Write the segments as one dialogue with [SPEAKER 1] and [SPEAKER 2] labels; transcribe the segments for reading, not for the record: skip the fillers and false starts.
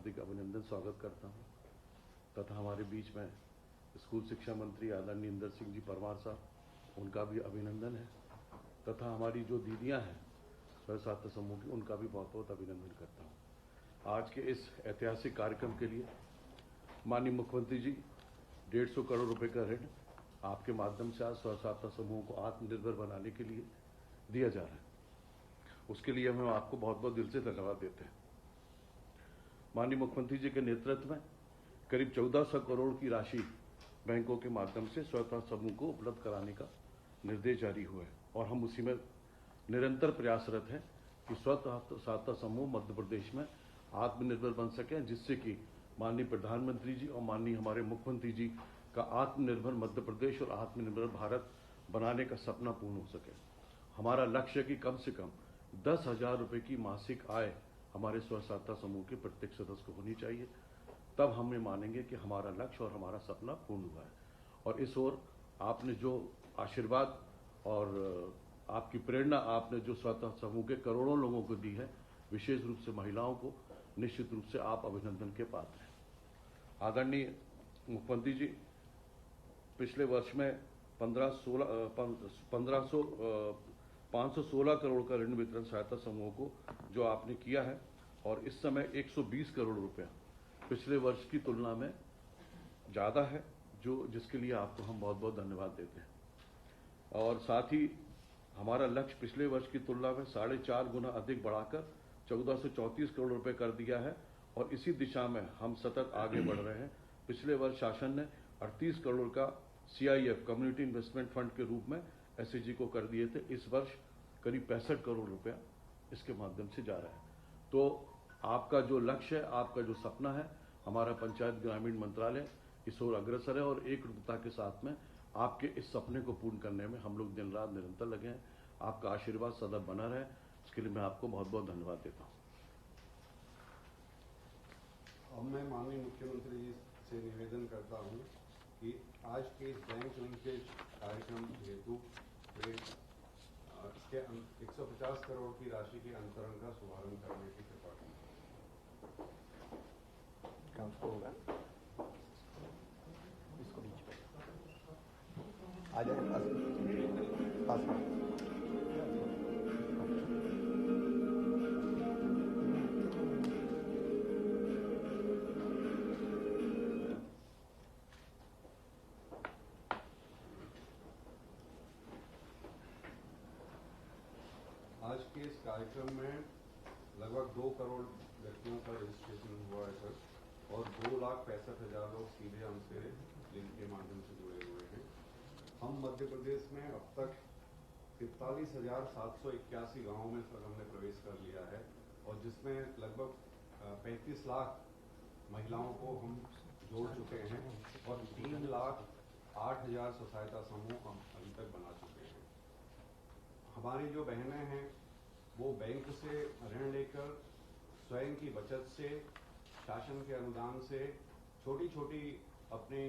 [SPEAKER 1] हार्दिक अभिनंदन स्वागत करता हूं तथा हमारे बीच में स्कूल शिक्षा मंत्री आदरणीय इंदर सिंह जी परमार साहब, उनका भी अभिनंदन है तथा हमारी जो दीदियां हैं स्वयं सहायता समूह की, उनका भी बहुत बहुत अभिनंदन करता हूं। आज के इस ऐतिहासिक कार्यक्रम के लिए माननीय मुख्यमंत्री जी 150 करोड़ रुपए का ऋण आपके माध्यम से आज स्वयं सहायता समूह को आत्मनिर्भर बनाने के लिए दिया जा रहा है। उसके लिए हम आपको बहुत बहुत दिल से धन्यवाद देते हैं। माननीय मुख्यमंत्री जी के नेतृत्व में करीब 1400 करोड़ की राशि बैंकों के माध्यम से स्वयं सहायता समूह को उपलब्ध कराने का निर्देश जारी हुआ है और हम उसी में निरंतर प्रयासरत हैं कि स्वयं सहायता समूह मध्य प्रदेश में आत्मनिर्भर बन सकें, जिससे कि माननीय प्रधानमंत्री जी और माननीय हमारे मुख्यमंत्री जी का आत्मनिर्भर मध्य प्रदेश और आत्मनिर्भर भारत बनाने का सपना पूर्ण हो सके। हमारा लक्ष्य है कि कम से कम 10,000 रुपये की मासिक आय हमारे स्वयं सहायता समूह के प्रत्येक सदस्य को होनी चाहिए, तब हम ये मानेंगे कि हमारा लक्ष्य और हमारा सपना पूर्ण हुआ है। और इस ओर आपने जो आशीर्वाद और आपकी प्रेरणा आपने जो स्वयं सहायता समूह के करोड़ों लोगों को दी है, विशेष रूप से महिलाओं को, निश्चित रूप से आप अभिनंदन के पात्र हैं। आदरणीय मुख्यमंत्री जी, पिछले वर्ष में 516 करोड़ का ऋण वितरण सहायता समूह को जो आपने किया है और इस समय 120 करोड़ रुपया पिछले वर्ष की तुलना में ज़्यादा है, जिसके लिए आपको हम बहुत बहुत धन्यवाद देते हैं। और साथ ही हमारा लक्ष्य पिछले वर्ष की तुलना में 4.5 गुना अधिक बढ़ाकर 1434 करोड़ रुपए कर दिया है और इसी दिशा में हम सतत आगे बढ़ रहे हैं। पिछले वर्ष शासन ने 38 करोड़ का CIF कम्युनिटी इन्वेस्टमेंट फंड के रूप में SHG को कर दिए थे। इस वर्ष करीब 65 करोड़ रुपया इसके माध्यम से जा रहा है। तो आपका जो लक्ष्य है, आपका जो सपना है, हमारा पंचायत ग्रामीण मंत्रालय इस ओर अग्रसर है और एकजुटता के साथ में आपके इस सपने को पूर्ण करने में हम लोग दिन रात निरंतर लगे हैं। आपका आशीर्वाद सदा बना रहे, इसके लिए मैं आपको बहुत बहुत धन्यवाद देता हूँ।
[SPEAKER 2] अब मैं माननीय मुख्यमंत्री जी से निवेदन करता हूँ कि आज के इस बैंक लिंकेज कार्यक्रम हेतु इसके 150 करोड़ की राशि के अंतरण का शुभारंभ करने की कृपा करें।
[SPEAKER 3] होगा इसको बीच में आ जाए पास में।
[SPEAKER 2] आज के इस कार्यक्रम में लगभग 2 करोड़ व्यक्तियों का रजिस्ट्रेशन हुआ है सर, और 2,65,000 लोग सीधे हमसे लिंक के माध्यम से जुड़े हुए हैं। हम मध्य प्रदेश में अब तक 43,781 गाँवों में सर हमने प्रवेश कर लिया है और जिसमें लगभग 35 लाख महिलाओं को हम जोड़ चुके हैं और 3,08,000 स्वसहायता समूह हम अभी तक बना चुके हैं। हमारी जो बहनें हैं वो बैंक से ऋण लेकर स्वयं की बचत से, शासन के अनुदान से छोटी छोटी अपने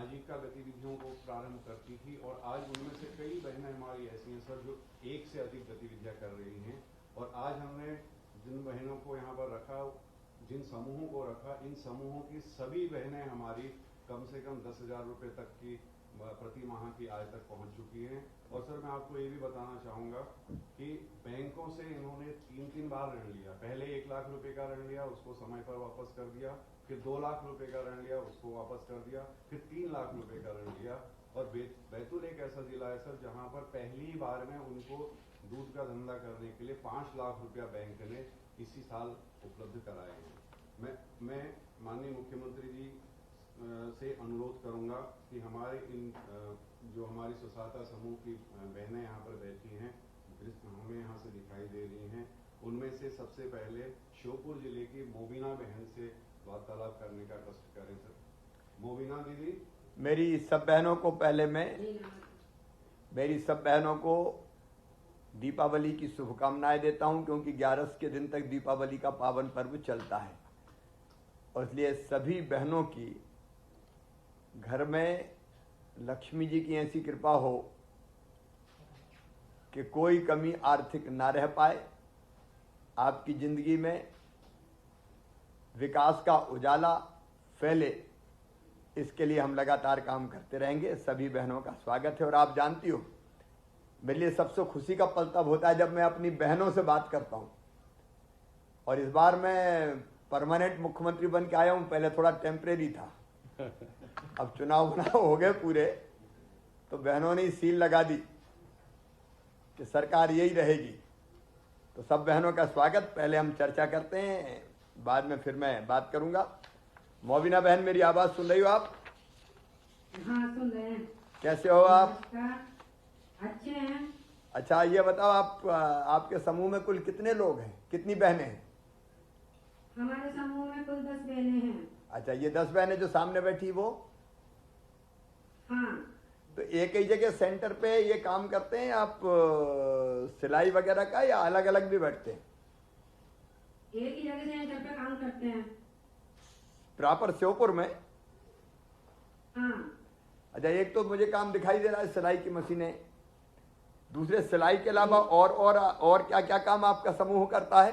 [SPEAKER 2] आजीविका गतिविधियों को प्रारंभ करती थी और आज उनमें से कई बहनें हमारी ऐसी हैं सर जो एक से अधिक गतिविधियां कर रही हैं। और आज हमने जिन बहनों को यहाँ पर रखा, जिन समूहों को रखा, इन समूहों की सभी बहनें हमारी कम से कम 10,000 रुपये तक की प्रति माह की आय तक पहुंच चुकी हैं। और सर मैं आपको ये भी बताना चाहूँगा कि बैंकों से इन्होंने 3 बार ऋण लिया। पहले 1 लाख रुपए का ऋण लिया, उसको समय पर वापस कर दिया, फिर 2 लाख रुपए का ऋण लिया, उसको वापस कर दिया, फिर 3 लाख रुपए का ऋण लिया। और बैतूल एक ऐसा जिला है सर जहाँ पर पहली बार में उनको दूध का धंधा करने के लिए 5 लाख रुपया बैंक ने इसी साल उपलब्ध कराए हैं। मैं माननीय मुख्यमंत्री जी से अनुरोध करूंगा कि हमारे इन जो हमारी स्वसहायता समूह की बहनें यहाँ पर बैठी हैं, हमें यहाँ से दिखाई दे रही हैं, उनमें से सबसे पहले श्योपुर जिले की मोबिना बहन से वार्तालाप करने का कष्ट करें सर। मोबिना दीदी।
[SPEAKER 3] मेरी सब बहनों को दीपावली की शुभकामनाएं देता हूं, क्योंकि 11 के दिन तक दीपावली का पावन पर्व चलता है और इसलिए सभी बहनों की घर में लक्ष्मी जी की ऐसी कृपा हो कि कोई कमी आर्थिक ना रह पाए। आपकी जिंदगी में विकास का उजाला फैले, इसके लिए हम लगातार काम करते रहेंगे। सभी बहनों का स्वागत है। और आप जानती हो, मेरे लिए सबसे खुशी का पल तब होता है जब मैं अपनी बहनों से बात करता हूं। और इस बार मैं परमानेंट मुख्यमंत्री बन के आया हूं, पहले थोड़ा टेम्परेरी था। अब चुनाव हो गए पूरे, तो बहनों ने सील लगा दी कि सरकार यही रहेगी। तो सब बहनों का स्वागत। पहले हम चर्चा करते हैं, बाद में फिर मैं बात करूंगा। मोबिना बहन, मेरी आवाज सुन रही हो आप?
[SPEAKER 4] हाँ, सुन रहे हैं।
[SPEAKER 3] कैसे हो आप?
[SPEAKER 4] अच्छे हैं।
[SPEAKER 3] अच्छा, ये बताओ, आपके समूह में कुल कितने लोग हैं, कितनी बहनें हैं?
[SPEAKER 4] हमारे समूह में कुल 10 बहनें हैं।
[SPEAKER 3] अच्छा, ये 10 बहनें जो सामने बैठी वो?
[SPEAKER 4] हाँ।
[SPEAKER 3] तो एक ही जगह सेंटर पे ये काम करते हैं आप, सिलाई वगैरह का, या अलग अलग भी बैठते हैं?
[SPEAKER 4] एक ही जगह सेंटर पे काम करते हैं।
[SPEAKER 3] प्रॉपर श्योपुर में?
[SPEAKER 4] हाँ।
[SPEAKER 3] अच्छा, एक तो मुझे काम दिखाई दे रहा है सिलाई की मशीनें, दूसरे सिलाई के अलावा और क्या क्या काम आपका समूह करता है?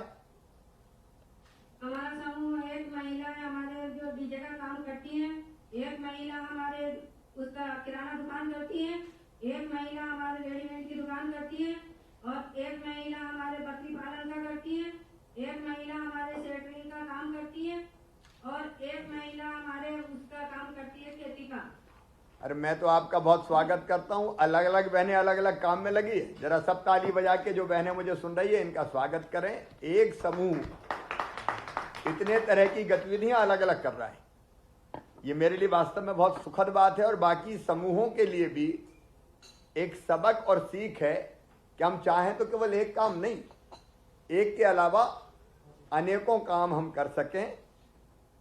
[SPEAKER 4] हमारा समूह, एक महिला हमारे जो डीजे का काम करती है, एक महिला हमारे उसका किराना दुकान करती है, एक महिला हमारे रेडीमेड की दुकान करती है, और एक महिला हमारे बकरी पालन का करती है, एक महिला हमारे सेटरिंग का काम करती है, और एक महिला हमारे उसका काम करती है खेती का।
[SPEAKER 3] अरे, मैं तो आपका बहुत स्वागत करता हूँ। अलग अलग बहनें अलग अलग काम में लगी है। जरा सब ताली बजा के जो बहनें मुझे सुन रही है इनका स्वागत करें। एक समूह इतने तरह की गतिविधियां अलग अलग कर रहा है, ये मेरे लिए वास्तव में बहुत सुखद बात है। और बाकी समूहों के लिए भी एक सबक और सीख है कि हम चाहें तो केवल एक काम नहीं, एक के अलावा अनेकों काम हम कर सकें,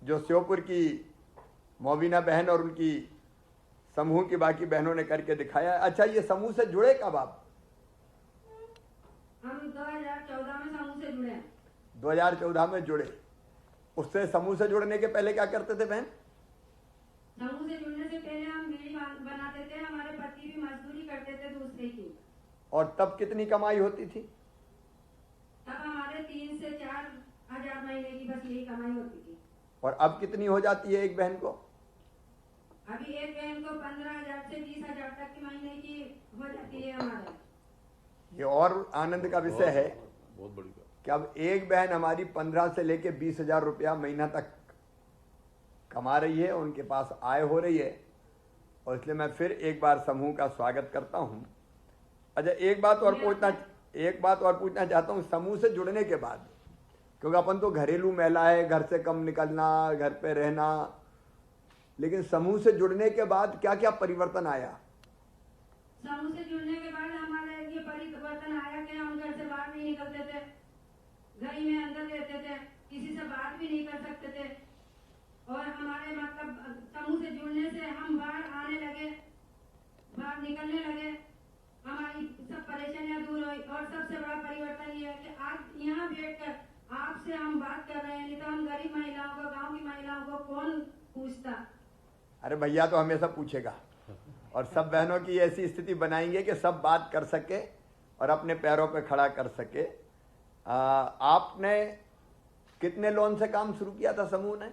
[SPEAKER 3] जो श्योपुर की मोबिना बहन और उनकी समूह की बाकी बहनों ने करके दिखाया। अच्छा, ये समूह से जुड़े कब आप?
[SPEAKER 4] हम 2014 में समूह से जुड़े हैं।
[SPEAKER 3] 2014 में जुड़े। उससे समूह से जुड़ने के पहले क्या करते थे बहन?
[SPEAKER 4] समूह से जुड़ने से पहले हम बीड़ी बनाते थे। हमारे पति भी मजदूरी करते थे दूसरे की।
[SPEAKER 3] और तब कितनी कमाई होती थी?
[SPEAKER 4] तब हमारे 3 से 4 हजार महीने की बस यही कमाई होती थी।
[SPEAKER 3] और अब कितनी हो जाती है एक बहन को?
[SPEAKER 4] अभी एक बहन को 15,000 से 20,000 तक की महीने की हो जाती है हमारे।
[SPEAKER 3] ये और आनंद का विषय है
[SPEAKER 1] बहुत बड़ी बात
[SPEAKER 3] कि अब एक बहन हमारी 15 से लेके 20,000 रुपया महीना तक कमा रही है, उनके पास आय हो रही है। और इसलिए मैं फिर एक बार समूह का स्वागत करता हूं। अच्छा, एक बात और पूछना चाहता हूं। समूह से जुड़ने के बाद, क्योंकि अपन तो घरेलू महिला है, घर से कम निकलना, घर पे रहना, लेकिन समूह से जुड़ने के बाद क्या क्या परिवर्तन आया?
[SPEAKER 4] समूह से जुड़ने के बाद हमारे ये परिवर्तन आया कि हम घर से बाहर नहीं निकलते थे, घर ही में अंदर रहते थे, किसी से बात भी नहीं कर सकते थे। और हमारे मतलब समूह से जुड़ने से हम बाहर आने लगे, बाहर निकलने लगे, हमारी सब परेशानियां दूर हुई। और सबसे बड़ा परिवर्तन ये है कि आज यहाँ बैठकर आपसे हम बात कर रहे हैं, नहीं तो हम गरीब महिलाओं को, गाँव की महिलाओं को कौन पूछता।
[SPEAKER 3] अरे भैया तो हमेशा पूछेगा। और सब बहनों की ऐसी स्थिति बनाएंगे कि सब बात कर सके और अपने पैरों पे खड़ा कर सके। आपने कितने लोन से काम शुरू किया था समूह ने?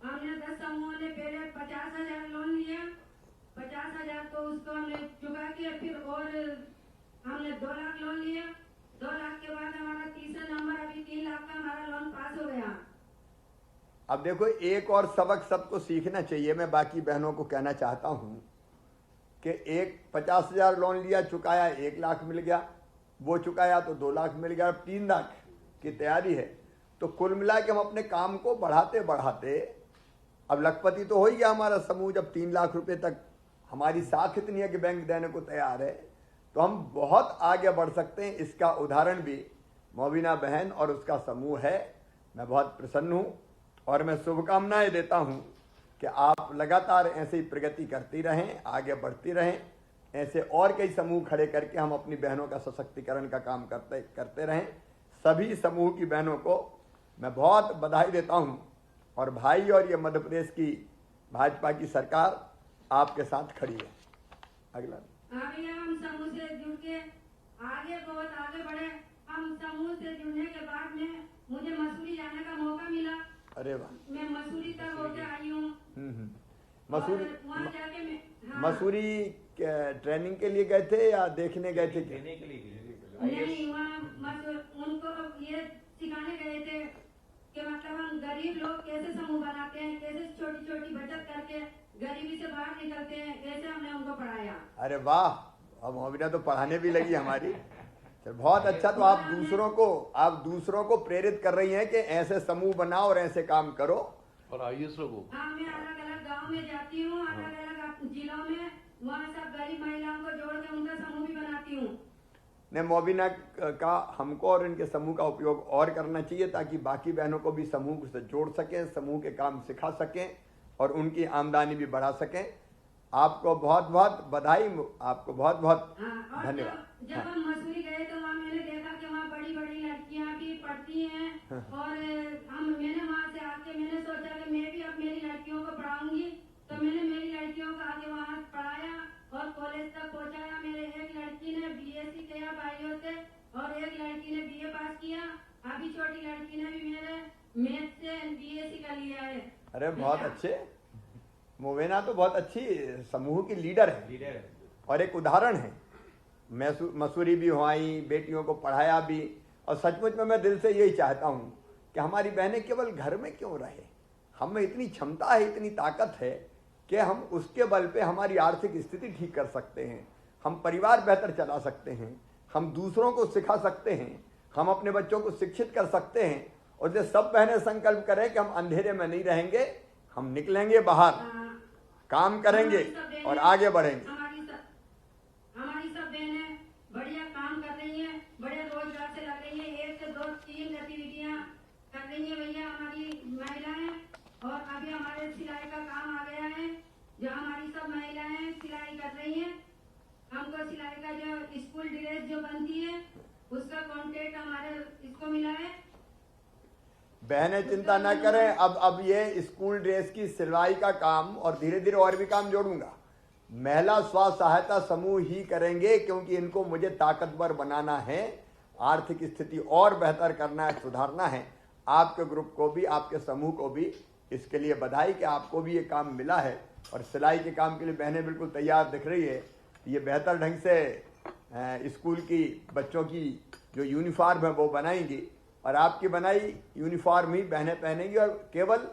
[SPEAKER 4] हमने 10 समूहों ने पहले 50,000 लोन लिया। 50,000 तो उसको हमने चुका के फिर और हमने 2 लाख लोन लिया। 2 लाख के बाद हमारा तीसरा नंबर, अभी 3 लाख का हमारा लोन पास हो गया।
[SPEAKER 3] अब देखो, एक और सबक सबको सीखना चाहिए। मैं बाकी बहनों को कहना चाहता हूं कि एक 50,000 लोन लिया, चुकाया 1 लाख मिल गया, वो चुकाया तो 2 लाख मिल गया, अब 3 लाख की तैयारी है। तो कुल मिला के हम अपने काम को बढ़ाते बढ़ाते अब लखपति तो हो ही गया हमारा समूह। जब 3 लाख रुपए तक हमारी साख इतनी है कि बैंक देने को तैयार है, तो हम बहुत आगे बढ़ सकते हैं। इसका उदाहरण भी मोबिना बहन और उसका समूह है। मैं बहुत प्रसन्न हूं और मैं शुभकामनाएं देता हूं कि आप लगातार ऐसे ही प्रगति करती रहें, आगे बढ़ती रहें। ऐसे और कई समूह खड़े करके हम अपनी बहनों का सशक्तिकरण का काम करते रहें। सभी समूह की बहनों को मैं बहुत बधाई देता हूं। और भाई, और ये मध्य प्रदेश की भाजपा की सरकार आपके साथ खड़ी है। अगला।
[SPEAKER 4] अभी हम समूह से जुड़ के आगे बहुत आगे बढ़े। हम समूह से जुड़ने के बाद में मुझे मसूरी जाने का मौका मिला।
[SPEAKER 3] अरे वाह।
[SPEAKER 4] मैं मसूरी तक होके आई हूँ।
[SPEAKER 3] मसूरी,
[SPEAKER 4] और वहाँ जाके मैं
[SPEAKER 3] मसूरी ट्रेनिंग के लिए गए थे या देखने गए थे क्या?
[SPEAKER 5] देने के लिए
[SPEAKER 4] नहीं, वहाँ उनको ये सिखाने गए थे कि मतलब हम गरीब लोग कैसे समूह बनाते हैं, कैसे छोटी छोटी बचत करके गरीबी से बाहर निकलते हैं, ऐसे हमने उनको पढ़ाया।
[SPEAKER 3] अरे वाह, अब मोबिना तो पढ़ाने भी लगी हमारी। तो बहुत अच्छा। तो आप दूसरों को प्रेरित कर रही हैं कि ऐसे समूह बनाओ और ऐसे काम करो।
[SPEAKER 1] और IAS लोगों
[SPEAKER 4] हाँ, मैं अलग अलग गांव में जाती हूँ, अलग अलग जिलों में, वहाँ सब गरीब महिलाओं को जोड़ के उनका समूह भी बनाती हूँ।
[SPEAKER 3] ने मोबिना का हमको और इनके समूह का उपयोग और करना चाहिए ताकि बाकी बहनों को भी समूह से जोड़ सकें, समूह के काम सिखा सकें और उनकी आमदनी भी बढ़ा सकें। आपको बहुत बहुत बधाई, आपको बहुत बहुत
[SPEAKER 4] हाँ, और
[SPEAKER 3] धन्यवाद।
[SPEAKER 4] जब हम मसूरी गए तो वहाँ मैंने देखा कि वहाँ बड़ी बड़ी लड़कियाँ भी पढ़ती हैं और मैंने वहाँ से आके मैंने सोचा कि मैं भी अब मेरी लड़कियों को पढ़ाऊंगी, तो मैंने मेरी लड़कियों को आगे वहाँ पढ़ाया और कॉलेज तक पहुँचाया। मेरे एक लड़की ने BSc किया बायो से और एक लड़की ने BA पास किया। अभी छोटी लड़की ने भी मेरे मैथ से BSc कर लिया है।
[SPEAKER 3] अरे बहुत अच्छे। मोबिना तो बहुत अच्छी समूह की लीडर है और एक उदाहरण है। मसूरी भी हुई, बेटियों को पढ़ाया भी, और सचमुच में मैं दिल से यही चाहता हूँ कि हमारी बहनें केवल घर में क्यों रहे। हम में इतनी क्षमता है, इतनी ताकत है कि हम उसके बल पे हमारी आर्थिक स्थिति ठीक कर सकते हैं, हम परिवार बेहतर चला सकते हैं, हम दूसरों को सिखा सकते हैं, हम अपने बच्चों को शिक्षित कर सकते हैं। और जो सब बहनें संकल्प करें कि हम अंधेरे में नहीं रहेंगे, हम निकलेंगे बाहर, काम करेंगे और आगे बढ़ेंगे।
[SPEAKER 4] हमारी सब बहनें बढ़िया काम कर रही हैं, बड़े रोजगार से लग रही है, 1 से 2 3 गतिविधियां कर रही है भैया हमारी महिलाएं। और अभी हमारे सिलाई का काम आ गया है, जो हमारी सब महिलाएं सिलाई कर रही हैं। हमको सिलाई का जो स्कूल ड्रेस जो बनती है उसका कॉन्ट्रैक्ट हमारे इसको मिला है।
[SPEAKER 3] बहनें चिंता न करें, अब ये स्कूल ड्रेस की सिलाई का काम और धीरे धीरे और भी काम जोड़ूंगा। महिला स्व सहायता समूह ही करेंगे क्योंकि इनको मुझे ताकतवर बनाना है, आर्थिक स्थिति और बेहतर करना है, सुधारना है। आपके ग्रुप को भी, आपके समूह को भी इसके लिए बधाई कि आपको भी ये काम मिला है और सिलाई के काम के लिए बहनें बिल्कुल तैयार दिख रही है। ये बेहतर ढंग से स्कूल की बच्चों की जो यूनिफॉर्म है वो बनाएंगी और आपकी बनाई यूनिफॉर्म ही बहनें पहनेंगी। और केवल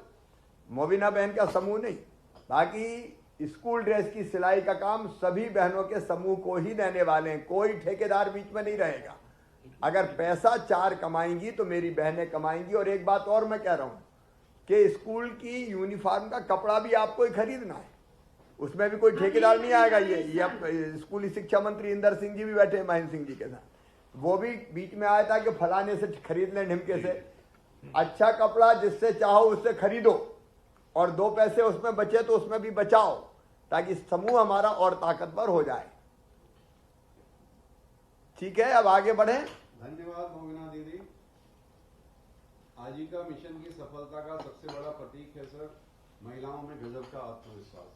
[SPEAKER 3] मोबिना बहन का समूह नहीं, बाकी स्कूल ड्रेस की सिलाई का काम सभी बहनों के समूह को ही देने वाले हैं, कोई ठेकेदार बीच में नहीं रहेगा। अगर पैसा 4 कमाएंगी तो मेरी बहनें कमाएंगी। और एक बात और मैं कह रहा हूँ कि स्कूल की यूनिफॉर्म का कपड़ा भी आपको ही खरीदना है, उसमें भी कोई ठेकेदार नहीं आएगा। ये स्कूली शिक्षा मंत्री इंदर सिंह जी भी बैठे हैं महेंद्र सिंह जी के साथ, वो भी बीच में आया था कि फलाने से खरीद लें, ढिमके से। अच्छा कपड़ा जिससे चाहो उससे खरीदो और 2 पैसे उसमें बचे तो उसमें भी बचाओ ताकि समूह हमारा और ताकतवर हो जाए। ठीक है, अब आगे बढ़े।
[SPEAKER 2] धन्यवाद मोबिना दीदी। आजीविका मिशन की सफलता का सबसे बड़ा प्रतीक है सर महिलाओं में गजब का आत्मविश्वास।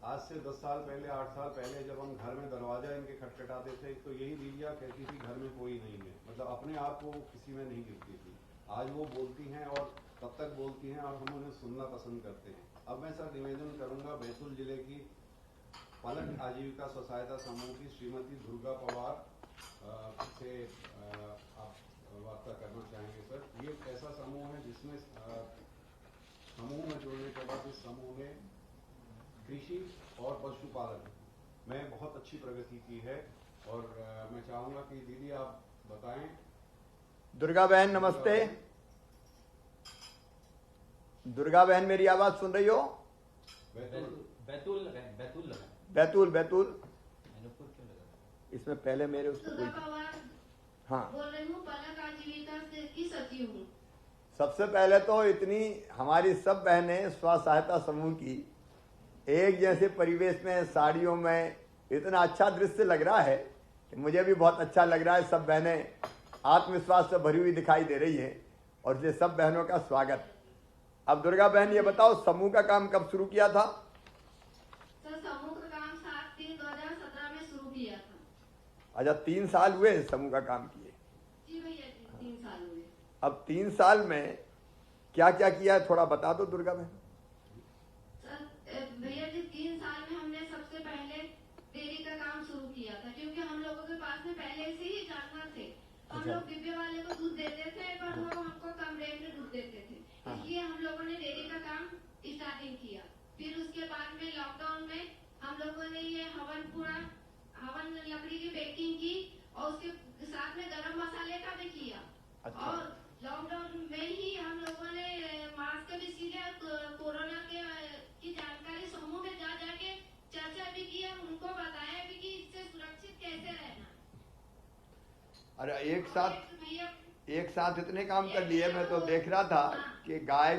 [SPEAKER 2] आज से 10 साल पहले, 8 साल पहले जब हम घर में दरवाजा इनके खटखटाते थे तो यही दीदियाँ कहती थी घर में कोई नहीं है, मतलब अपने आप को किसी में नहीं गिरती थी। आज वो बोलती हैं और तब तक बोलती हैं और हम उन्हें सुनना पसंद करते हैं। अब मैं सर निवेदन करूंगा बैतूल जिले की पलक आजीविका स्व सहायता समूह की श्रीमती दुर्गा पवार से आप वार्ता करना चाहेंगे सर। ये एक ऐसा समूह है जिसमें समूह में जुड़ने के बाद इस समूह में कृषि और पशुपालन में बहुत अच्छी प्रगति की है और मैं चाहूंगा कि दीदी आप बताएं।
[SPEAKER 3] दुर्गा बहन नमस्ते। दुर्गा बहन मेरी आवाज सुन रही हो? बैतूल इसमें पहले मेरे उसको कोई। हाँ,
[SPEAKER 4] बोल रही हूँ, पलक आजीविका से की सचिव हूँ।
[SPEAKER 3] सबसे पहले तो इतनी हमारी सब बहनें स्व सहायता समूह की एक जैसे परिवेश में साड़ियों में इतना अच्छा दृश्य लग रहा है कि मुझे भी बहुत अच्छा लग रहा है। सब बहनें आत्मविश्वास से भरी हुई दिखाई दे रही हैं और इसलिए सब बहनों का स्वागत। अब दुर्गा बहन ये बताओ समूह का काम कब शुरू किया था?
[SPEAKER 4] सर समूह का काम 7/3/2017 में शुरू किया था।
[SPEAKER 3] अच्छा, 3 साल हुए समूह का काम किए।
[SPEAKER 4] जी भैया, 3 साल हुए।
[SPEAKER 3] अब 3 साल में क्या क्या किया है थोड़ा बता दो दुर्गा बहन।
[SPEAKER 4] सर भैया जी 3 साल में हमने सबसे पहले डेयरी का काम शुरू किया था, क्योंकि हम लोगों के पास में पहले से ही जानवर थे। हम लोग डिब्बे वाले को दूध देते थे, पर वो हमको कम रेट में दूध देते थे, इसलिए हम लोगों ने डेयरी का काम स्टार्टिंग किया। फिर उसके बाद में लॉकडाउन में हम लोगों ने ये हवन लकड़ी की पैकिंग की, और उसके साथ में गरम मसाले का भी किया।
[SPEAKER 3] अच्छा।
[SPEAKER 4] और लॉकडाउन में ही हम लोगों ने मास्क भी सिले, कोरोना की जानकारी समूह में जा जाके चर्चा भी की, और उनको बताया भी कि इससे सुरक्षित कैसे रहना।
[SPEAKER 3] अरे एक साथ इतने काम कर लिए। मैं तो देख रहा था कि गाय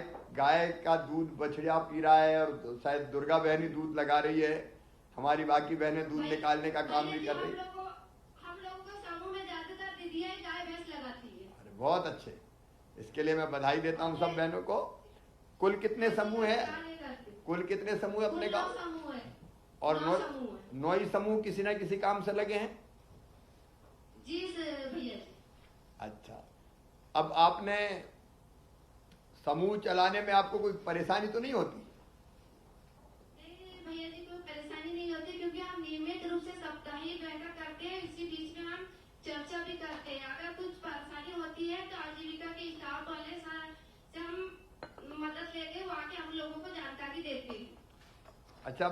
[SPEAKER 3] का दूध बछड़ा पी रहा है, और शायद दुर्गा बहन ही दूध लगा रही है, हमारी बाकी बहनें दूध निकालने का काम भी कर रही है।
[SPEAKER 4] हम लोगों को समूह में ज्यादातर दीदियां गाय भैंस लगाती है।
[SPEAKER 3] अरे बहुत अच्छे, इसके लिए मैं बधाई देता हूँ सब बहनों को। कुल कितने समूह है? कुल कितने समूह अपने गाँव?
[SPEAKER 4] समूह है
[SPEAKER 3] और 9 ही समूह किसी न किसी काम से लगे हैं।
[SPEAKER 4] जी भैया जी।
[SPEAKER 3] अच्छा, अब आपने समूह चलाने में आपको कोई परेशानी तो नहीं होती?
[SPEAKER 4] नहीं भैया जी, कोई परेशानी नहीं होती, क्योंकि हम नियमित रूप से साप्ताहिक बैठक करते हैं। इसी बीच में हम चर्चा भी करते हैं। अगर कुछ परेशानी होती है तो आजीविका के स्टाफ वाले से हम मदद लेके वो आके हम लोगों को जानकारी देते हैं।
[SPEAKER 3] अच्छा,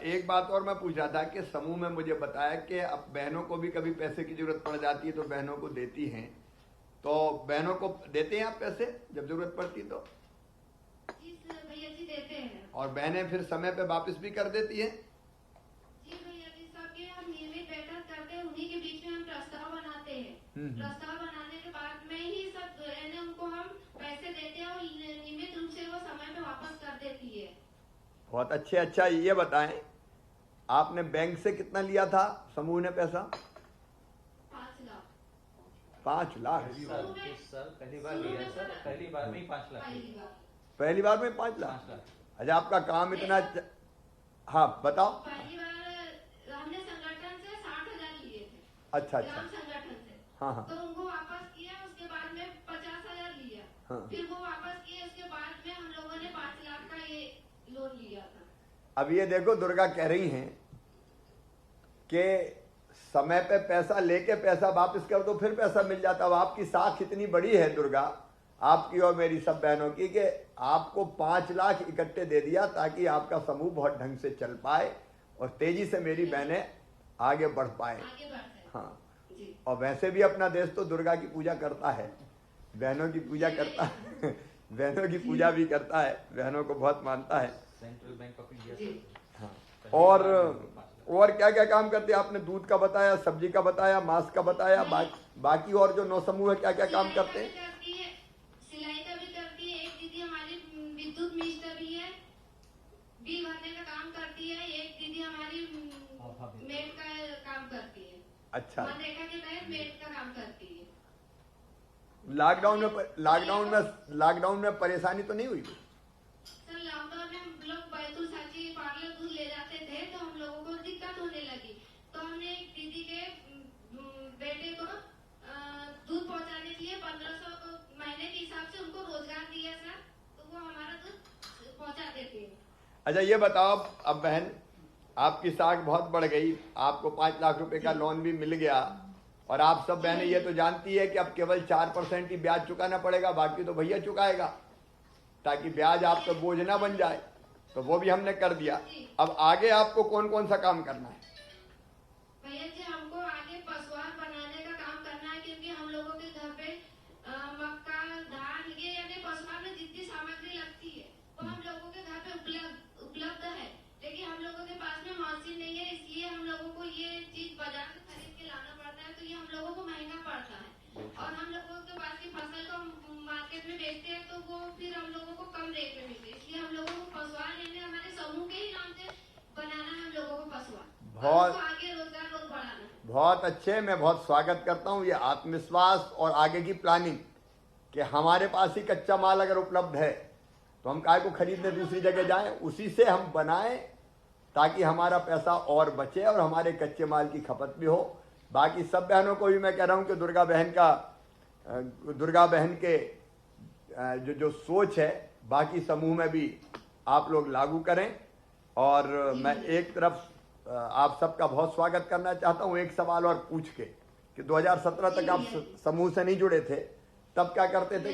[SPEAKER 3] एक बात और मैं पूछ रहा था कि समूह में मुझे बताया कि अब बहनों को भी कभी पैसे की जरूरत पड़ जाती है तो बहनों को देती हैं, तो बहनों को देते हैं आप पैसे जब जरूरत पड़ती तो?
[SPEAKER 4] जी भैया जी देते हैं।
[SPEAKER 3] और बहनें फिर समय पे वापस भी कर देती हैं?
[SPEAKER 4] जी भैया जी, सबके हम नियमित बैठक करते हैं, उन्हीं के बीच में हम प्रस्ताव बनाते हैं। प्रस्ताव बनाने के बाद में ही सब उनको हम पैसे देते हैं, और नियमित रूप से वो समय पे वापस कर देती है।
[SPEAKER 3] बहुत अच्छे। अच्छा, ये बताएं आपने बैंक से कितना लिया था समूह ने पैसा?
[SPEAKER 4] 5 लाख।
[SPEAKER 3] 5 लाख?
[SPEAKER 5] इस साल पहली बार लिया है सर, पहली बार में ही 5 लाख लिया।
[SPEAKER 3] पहली बार में 5 लाख? अच्छा, आपका काम इतना हाँ बताओ।
[SPEAKER 4] पहली बार हमने संगठन से 60,000 लिए थे।
[SPEAKER 3] अच्छा
[SPEAKER 4] ग्राम संगठन से।
[SPEAKER 3] हाँ।
[SPEAKER 4] तो उनको वापस किया, उसके बाद में 50,000 लिया।
[SPEAKER 3] हाँ।
[SPEAKER 4] फिर वो वापस किए, उसके बाद में हम लोगों ने 5 लाख का ये लोन लिया था।
[SPEAKER 3] अब ये देखो, दुर्गा कह रही हैं कि समय पे पैसा लेके पैसा वापस कर दो फिर पैसा मिल जाता। अब आपकी साख इतनी बड़ी है दुर्गा, आपकी और मेरी सब बहनों की, कि आपको 5 लाख इकट्ठे दे दिया ताकि आपका समूह बहुत ढंग से चल पाए और तेजी से मेरी बहनें आगे बढ़ पाए।
[SPEAKER 4] आगे बढ़ते हैं।
[SPEAKER 3] हाँ,
[SPEAKER 4] जी।
[SPEAKER 3] और वैसे भी अपना देश तो दुर्गा की पूजा करता है, बहनों की पूजा करता है बहनों की पूजा भी करता है, बहनों को बहुत मानता है।
[SPEAKER 5] Central bank of India.
[SPEAKER 4] जी।
[SPEAKER 3] हाँ। और क्या क्या काम करते हैं? आपने दूध का बताया, सब्जी का बताया, मांस का बताया, बाकी और जो 9 समूह है क्या क्या काम करते हैं?
[SPEAKER 4] सिलाई का भी करती है। एक दीदी हमारी विद्युत मिस्टर भी है, बिल भरने का काम करती है। एक दीदी हमारी मेड का काम करती है।
[SPEAKER 3] अच्छा,
[SPEAKER 4] मनरेगा के तहत मेड का काम करती है।
[SPEAKER 3] लॉकडाउन में परेशानी तो नहीं हुई?
[SPEAKER 4] सर लॉकडाउन में हम लोग बैतूल सांची पार्लर दूध ले जाते थे, तो हम लोगों को दिक्कत होने लगी। तो हमने एक दीदी के बेटे को दूध पहुंचाने के लिए 1500 महीने के हिसाब से उनको रोजगार दिया सर, तो वो हमारा दूध पहुंचा देते हैं।
[SPEAKER 3] अच्छा, ये बताओ, अब बहन आपकी साख बहुत बढ़ गई, आपको 5 लाख रुपए का लोन भी मिल गया, और आप सब बहनें ये तो जानती है कि अब केवल 4% ही ब्याज चुकाना पड़ेगा, बाकी तो भैया चुकाएगा, ताकि ब्याज आप तो बोझ ना बन जाए, तो वो भी हमने कर दिया। अब आगे आपको कौन कौन सा काम करना है?
[SPEAKER 4] भैया जी, हमको आगे पशुआहार बनाने का काम करना है, क्योंकि हम लोगों के घर पे मक्का, धान, ये यानी पशुआहार में जितनी सामग्री लगती है वो हम लोगों के घर पे उपलब्ध है, लेकिन हम लोगों के पास में मशीन नहीं है, इसलिए हम लोगों को ये चीज बाजार से खरीद के लाना पड़ता है, तो ये हम लोगों को महंगा पड़ता है। और हम लोगों के पास की फसल को मार्केट में बेचते हैं तो वो फिर हम लोगों को कम रेट में मिलते हैं, इसलिए हम लोगों को पशुआहार यानी हमारे समूह के ही नाम से बनाना है हम लोगों को पशुआहार,
[SPEAKER 3] बहुत
[SPEAKER 4] आगे रोजगार रोज बढ़ाना है।
[SPEAKER 3] बहुत अच्छे, मैं बहुत स्वागत करता हूँ। ये आत्मविश्वास और आगे की प्लानिंग कि हमारे पास ही कच्चा माल अगर उपलब्ध है तो हम काय को खरीदने दूसरी जगह जाएं, उसी से हम बनाएं ताकि हमारा पैसा और बचे और हमारे कच्चे माल की खपत भी हो। बाकी सब बहनों को भी मैं कह रहा हूँ कि दुर्गा बहन का दुर्गा बहन के जो सोच है बाकी समूह में भी आप लोग लागू करें। और मैं एक तरफ आप सबका बहुत स्वागत करना चाहता हूं एक सवाल और पूछ के कि 2017 तक आप समूह से नहीं जुड़े थे, तब क्या करते थे?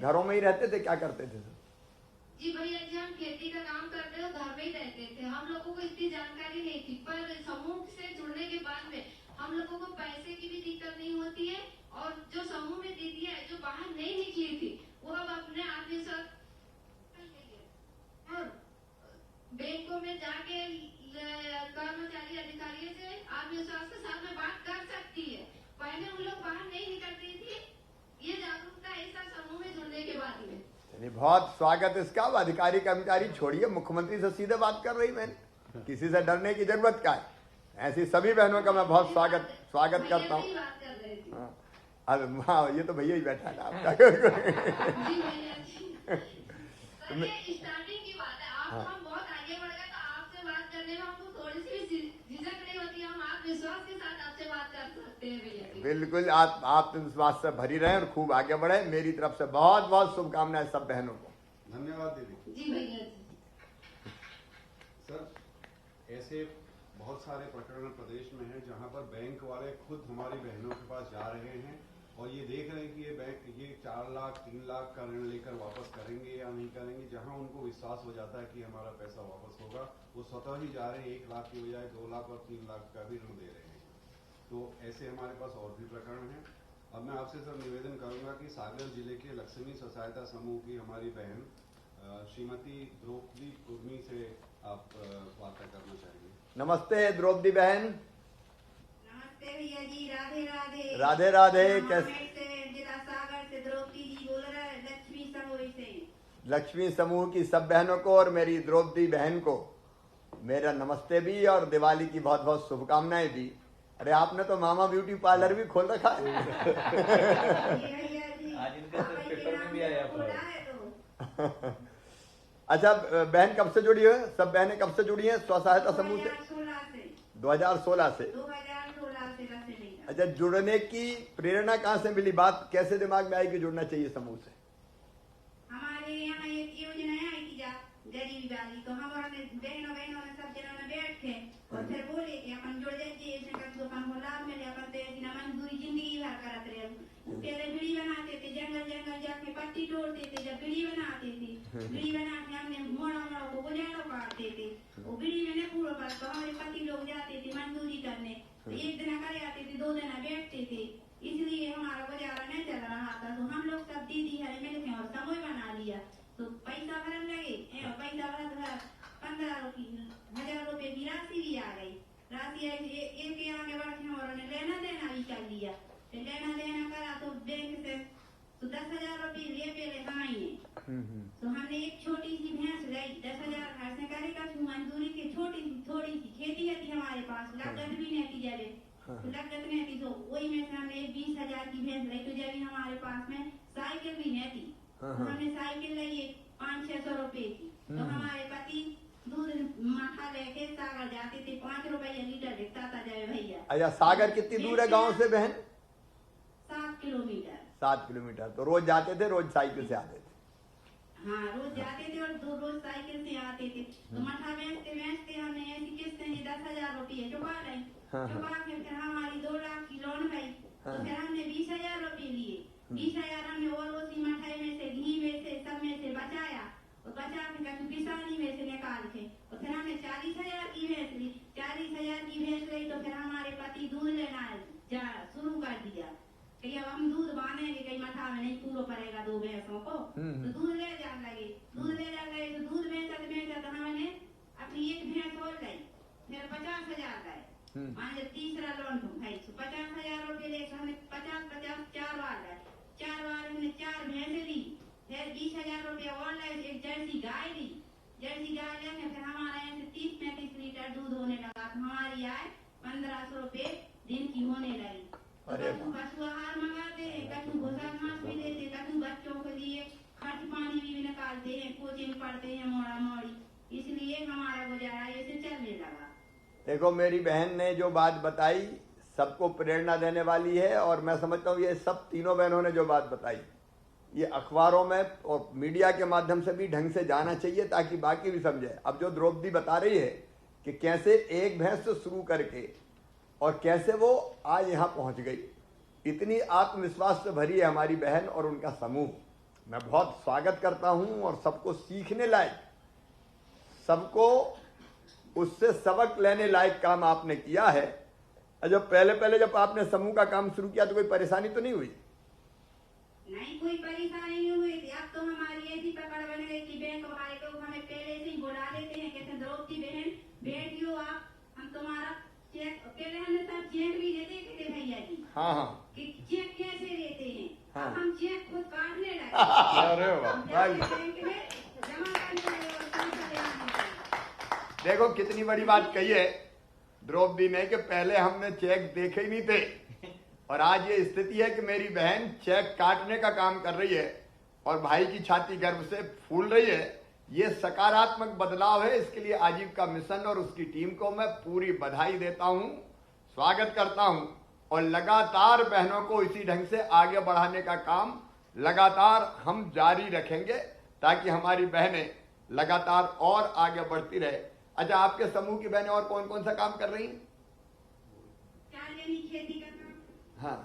[SPEAKER 3] घरों में ही रहते थे, क्या करते थे?
[SPEAKER 6] जी भैया जी, हम खेती का काम करते थे, घर में ही रहते थे। हम लोगों को इतनी जानकारी नहीं थी, पर समूह से जुड़ने के बाद में हम लोगों को पैसे की भी दिक्कत नहीं होती है। और जो समूह में दीदी है जो बाहर नहीं निकली थी, वो अब अपने आत्मविश्वास और बैंकों में जाके कर्मचारी अधिकारियों से आत्मविश्वास के साथ में बात कर सकती है। पहले उन लोग बाहर नहीं निकलती थी। ये जागरूकता ऐसा समूह में जुड़ने के बाद में।
[SPEAKER 3] चलिए, बहुत स्वागत इसका। अधिकारी कर्मचारी छोड़िए, मुख्यमंत्री से सीधे बात कर रही मैं, किसी से डरने की जरूरत क्या है। ऐसी सभी बहनों का मैं बहुत स्वागत करता हूँ। अब हाँ, ये तो भैया ही बैठा है ना आपका।
[SPEAKER 6] स्टार्टिंग की बात है, आप हम बहुत आगे बढ़ गए, तो आपसे बात करने में हमको थोड़ी सी झिझक नहीं होती। हम आत्मविश्वास के साथ आपसे बात कर सकते हैं भैया।
[SPEAKER 3] बिल्कुल, आप आत्मविश्वास से भरी रहें और खूब आगे बढ़े। मेरी तरफ से बहुत बहुत शुभकामनाएं सब बहनों को।
[SPEAKER 2] धन्यवाद दीदी।
[SPEAKER 6] जी भैया जी।
[SPEAKER 2] सर, ऐसे बहुत सारे प्रकरण प्रदेश में हैं जहां पर बैंक वाले खुद हमारी बहनों के पास जा रहे हैं और ये देख रहे हैं कि ये 4 लाख 3 लाख का ऋण लेकर वापस करेंगे या नहीं करेंगे। जहां उनको विश्वास हो जाता है कि हमारा पैसा वापस होगा, वो स्वतः ही जा रहे हैं 1 लाख की बजाय 2 लाख और 3 लाख का भी ऋण दे रहे हैं। तो ऐसे हमारे पास और भी प्रकरण हैं। अब मैं आपसे सर निवेदन करूंगा कि सागर जिले के लक्ष्मी स्वसहायता समूह की हमारी बहन श्रीमती द्रौपदी कुर्मी से आप वार्ता करना चाहिए।
[SPEAKER 3] नमस्ते द्रौपदी बहन।
[SPEAKER 4] नमस्ते भैया जी, राधे राधे।
[SPEAKER 3] राधे राधे। कैसे?
[SPEAKER 4] जिला सागर से द्रौपदी जी बोल रहा है, लक्ष्मी समूह से।
[SPEAKER 3] लक्ष्मी समूह की सब बहनों को और मेरी द्रौपदी बहन को मेरा नमस्ते भी और दिवाली की बहुत बहुत शुभकामनाएं भी। अरे आपने तो मामा ब्यूटी पार्लर भी खोल रखा है।
[SPEAKER 5] आज इनके पेपर में भी आया आपका।
[SPEAKER 3] अच्छा बहन कब से जुड़ी है? सब बहनें कब से जुड़ी हैं स्व सहायता समूह से? 2016 से। अच्छा, जुड़ने की प्रेरणा कहाँ से मिली? बात कैसे दिमाग में आई कि जुड़ना चाहिए समूह से?
[SPEAKER 4] हमारे यहाँ एक योजना आई थी गरीबी वाली, तो हम बहनों ने सब जनों ने बैठ के और फिर बोले कि अपन जुड़ जाइए, अपन को लाभ मिले, अपन तो ऐसी मजदूरी जिंदगी भर करते रहे। पहले बीड़ी बनाते थे, जंगल जाके पत्ती तोड़ते थे, जब बीड़ी बनाते थे, बीड़ी बना के हमने मोड़ा को गुजारो काटते थे। वो बीड़ी में न पूरा पास तो हमारे पति लोग जाते थे मजदूरी करने, तो 1 दिन करे आते थे, 2 दिन बैठते थे, इसलिए हमारा गुजारा नहीं चल रहा था। तो हम लोग सब दीदी हरे मिलके और समूह बना लिया, तो पैसा भरने लगे। पैसा भरा 15,000 रुपए की राशि भी आ गई। राशि एक आगे बढ़ के और लेना देना भी कर लिया। फिर लेना देना करा तो बैंक से तो 10,000 रुपये ले पहले हमारे। तो हमने एक छोटी सी भैंस लाई, 10,000 घर से करेगा मजदूरी की थोड़ी सी खेती थी हमारे पास, लागत भी नहीं थी जरे, तो लागत नहीं थी, तो वही में से हमने 20,000 की भैंस लाई। तो जब हमारे पास में साइकिल भी नहीं थी, तो हमने साइकिल लाई 500-600 रुपए की। तो हमारे पति दूध मठा लेके सागर जाते थे, 5 रुपये लीटर बिकता था जय भैया।
[SPEAKER 3] अच्छा, सागर कितनी दूर है गांव से बहन?
[SPEAKER 4] 7 किलोमीटर।
[SPEAKER 3] 7 किलोमीटर। तो रोज जाते थे, रोज साइकिल से आते थे?
[SPEAKER 4] हाँ, रोज जाते थे और रोज साइकिल से आते थे। तो मठा बेचते हमने ऐसी किस्तें 10,000 रुपये चुका लाई। चुका के फिर हमारी 2 लाख की लोन गई, तो फिर हमने 20,000 रुपये लिए। 20,000 हमने और उसी मठाई में से, घी में से, सब में से बचाया, और बचा के किसानी में से निकाल के, और फिर हमने 40,000 की भैंस ली। 40,000 की भैंस ली तो फिर हमारे पति दूध लेना शुरू कर दिया कि अब हम दूध बांधेंगे, कहीं मठा में नहीं पूरा पड़ेगा 2 भैंसों को, तो दूध ले जाने लगे। तो दूध बेचत हमने अपनी एक भैंस और लाई, फिर 50,000 गए। मान 3रा लोन भाई 50,000 रुपये ले, हमने 50 4 बार गए, 4 बार हमने 4 भैंसे ली। फिर 20,000 रुपये और लाए, एक जर्सी गाय ली। जर्सी गाय लेने फिर हमारे यहाँ से 30-35 लीटर दूध होने लगा, तो हमारी आय 1,500 रुपये दिन की होने लगी। तो पशु आहार मंगाते हैं, कछु भूसा घास भी देते, कछु बच्चों के लिए खर्च पानी भी निकालते हैं, कोचिंग पढ़ते हैं मोड़ा मोड़ी, इसलिए हमारा गुजारा ऐसे चलने लगा।
[SPEAKER 3] देखो मेरी बहन ने जो बात बताई सबको प्रेरणा देने वाली है। और मैं समझता हूँ ये सब तीनों बहनों ने जो बात बताई ये अखबारों में और मीडिया के माध्यम से भी ढंग से जाना चाहिए ताकि बाकी भी समझे। अब जो द्रौपदी बता रही है कि कैसे एक भैंस से शुरू करके और कैसे वो आज यहाँ पहुँच गई, इतनी आत्मविश्वास से भरी है हमारी बहन और उनका समूह। मैं बहुत स्वागत करता हूँ और सबको सीखने लायक, सबको उससे सबक लेने लायक काम आपने किया है। जब पहले जब आपने समूह का काम शुरू किया तो कोई परेशानी तो नहीं हुई?
[SPEAKER 4] नहीं, कोई परेशानी नहीं हुई थी। अब तो हमारी ऐसी पकड़ बन गई कि बैंक वाले लोग हमें पहले से ही बुला लेते हैं, कहते हैं द्रौपदी बहन बैठियो आप, हम तुम्हारा चेक, पहले हमने सब चेक भी देते थे भैया जी।
[SPEAKER 3] हाँ
[SPEAKER 4] कि चेक कैसे देते हैं।
[SPEAKER 3] हाँ।
[SPEAKER 4] अब हम चेक खुद काटने लगे।
[SPEAKER 3] अरे वाह,
[SPEAKER 4] बैंक में जमा करने लगे और पैसा देने लगे।
[SPEAKER 3] देखो कितनी बड़ी बात कही है द्रौपदी ने कि पहले हमने चेक देखे ही नहीं थे और आज ये स्थिति है कि मेरी बहन चेक काटने का काम कर रही है और भाई की छाती गर्व से फूल रही है। ये सकारात्मक बदलाव है। इसके लिए आजीविका मिशन और उसकी टीम को मैं पूरी बधाई देता हूं, स्वागत करता हूं और लगातार बहनों को इसी ढंग से आगे बढ़ाने का काम लगातार हम जारी रखेंगे ताकि हमारी बहनें लगातार और आगे बढ़ती रहे। अच्छा, आपके समूह की बहनें और कौन कौन सा काम कर रही हैं?
[SPEAKER 4] 4 जनी खेती का काम,
[SPEAKER 3] हाँ,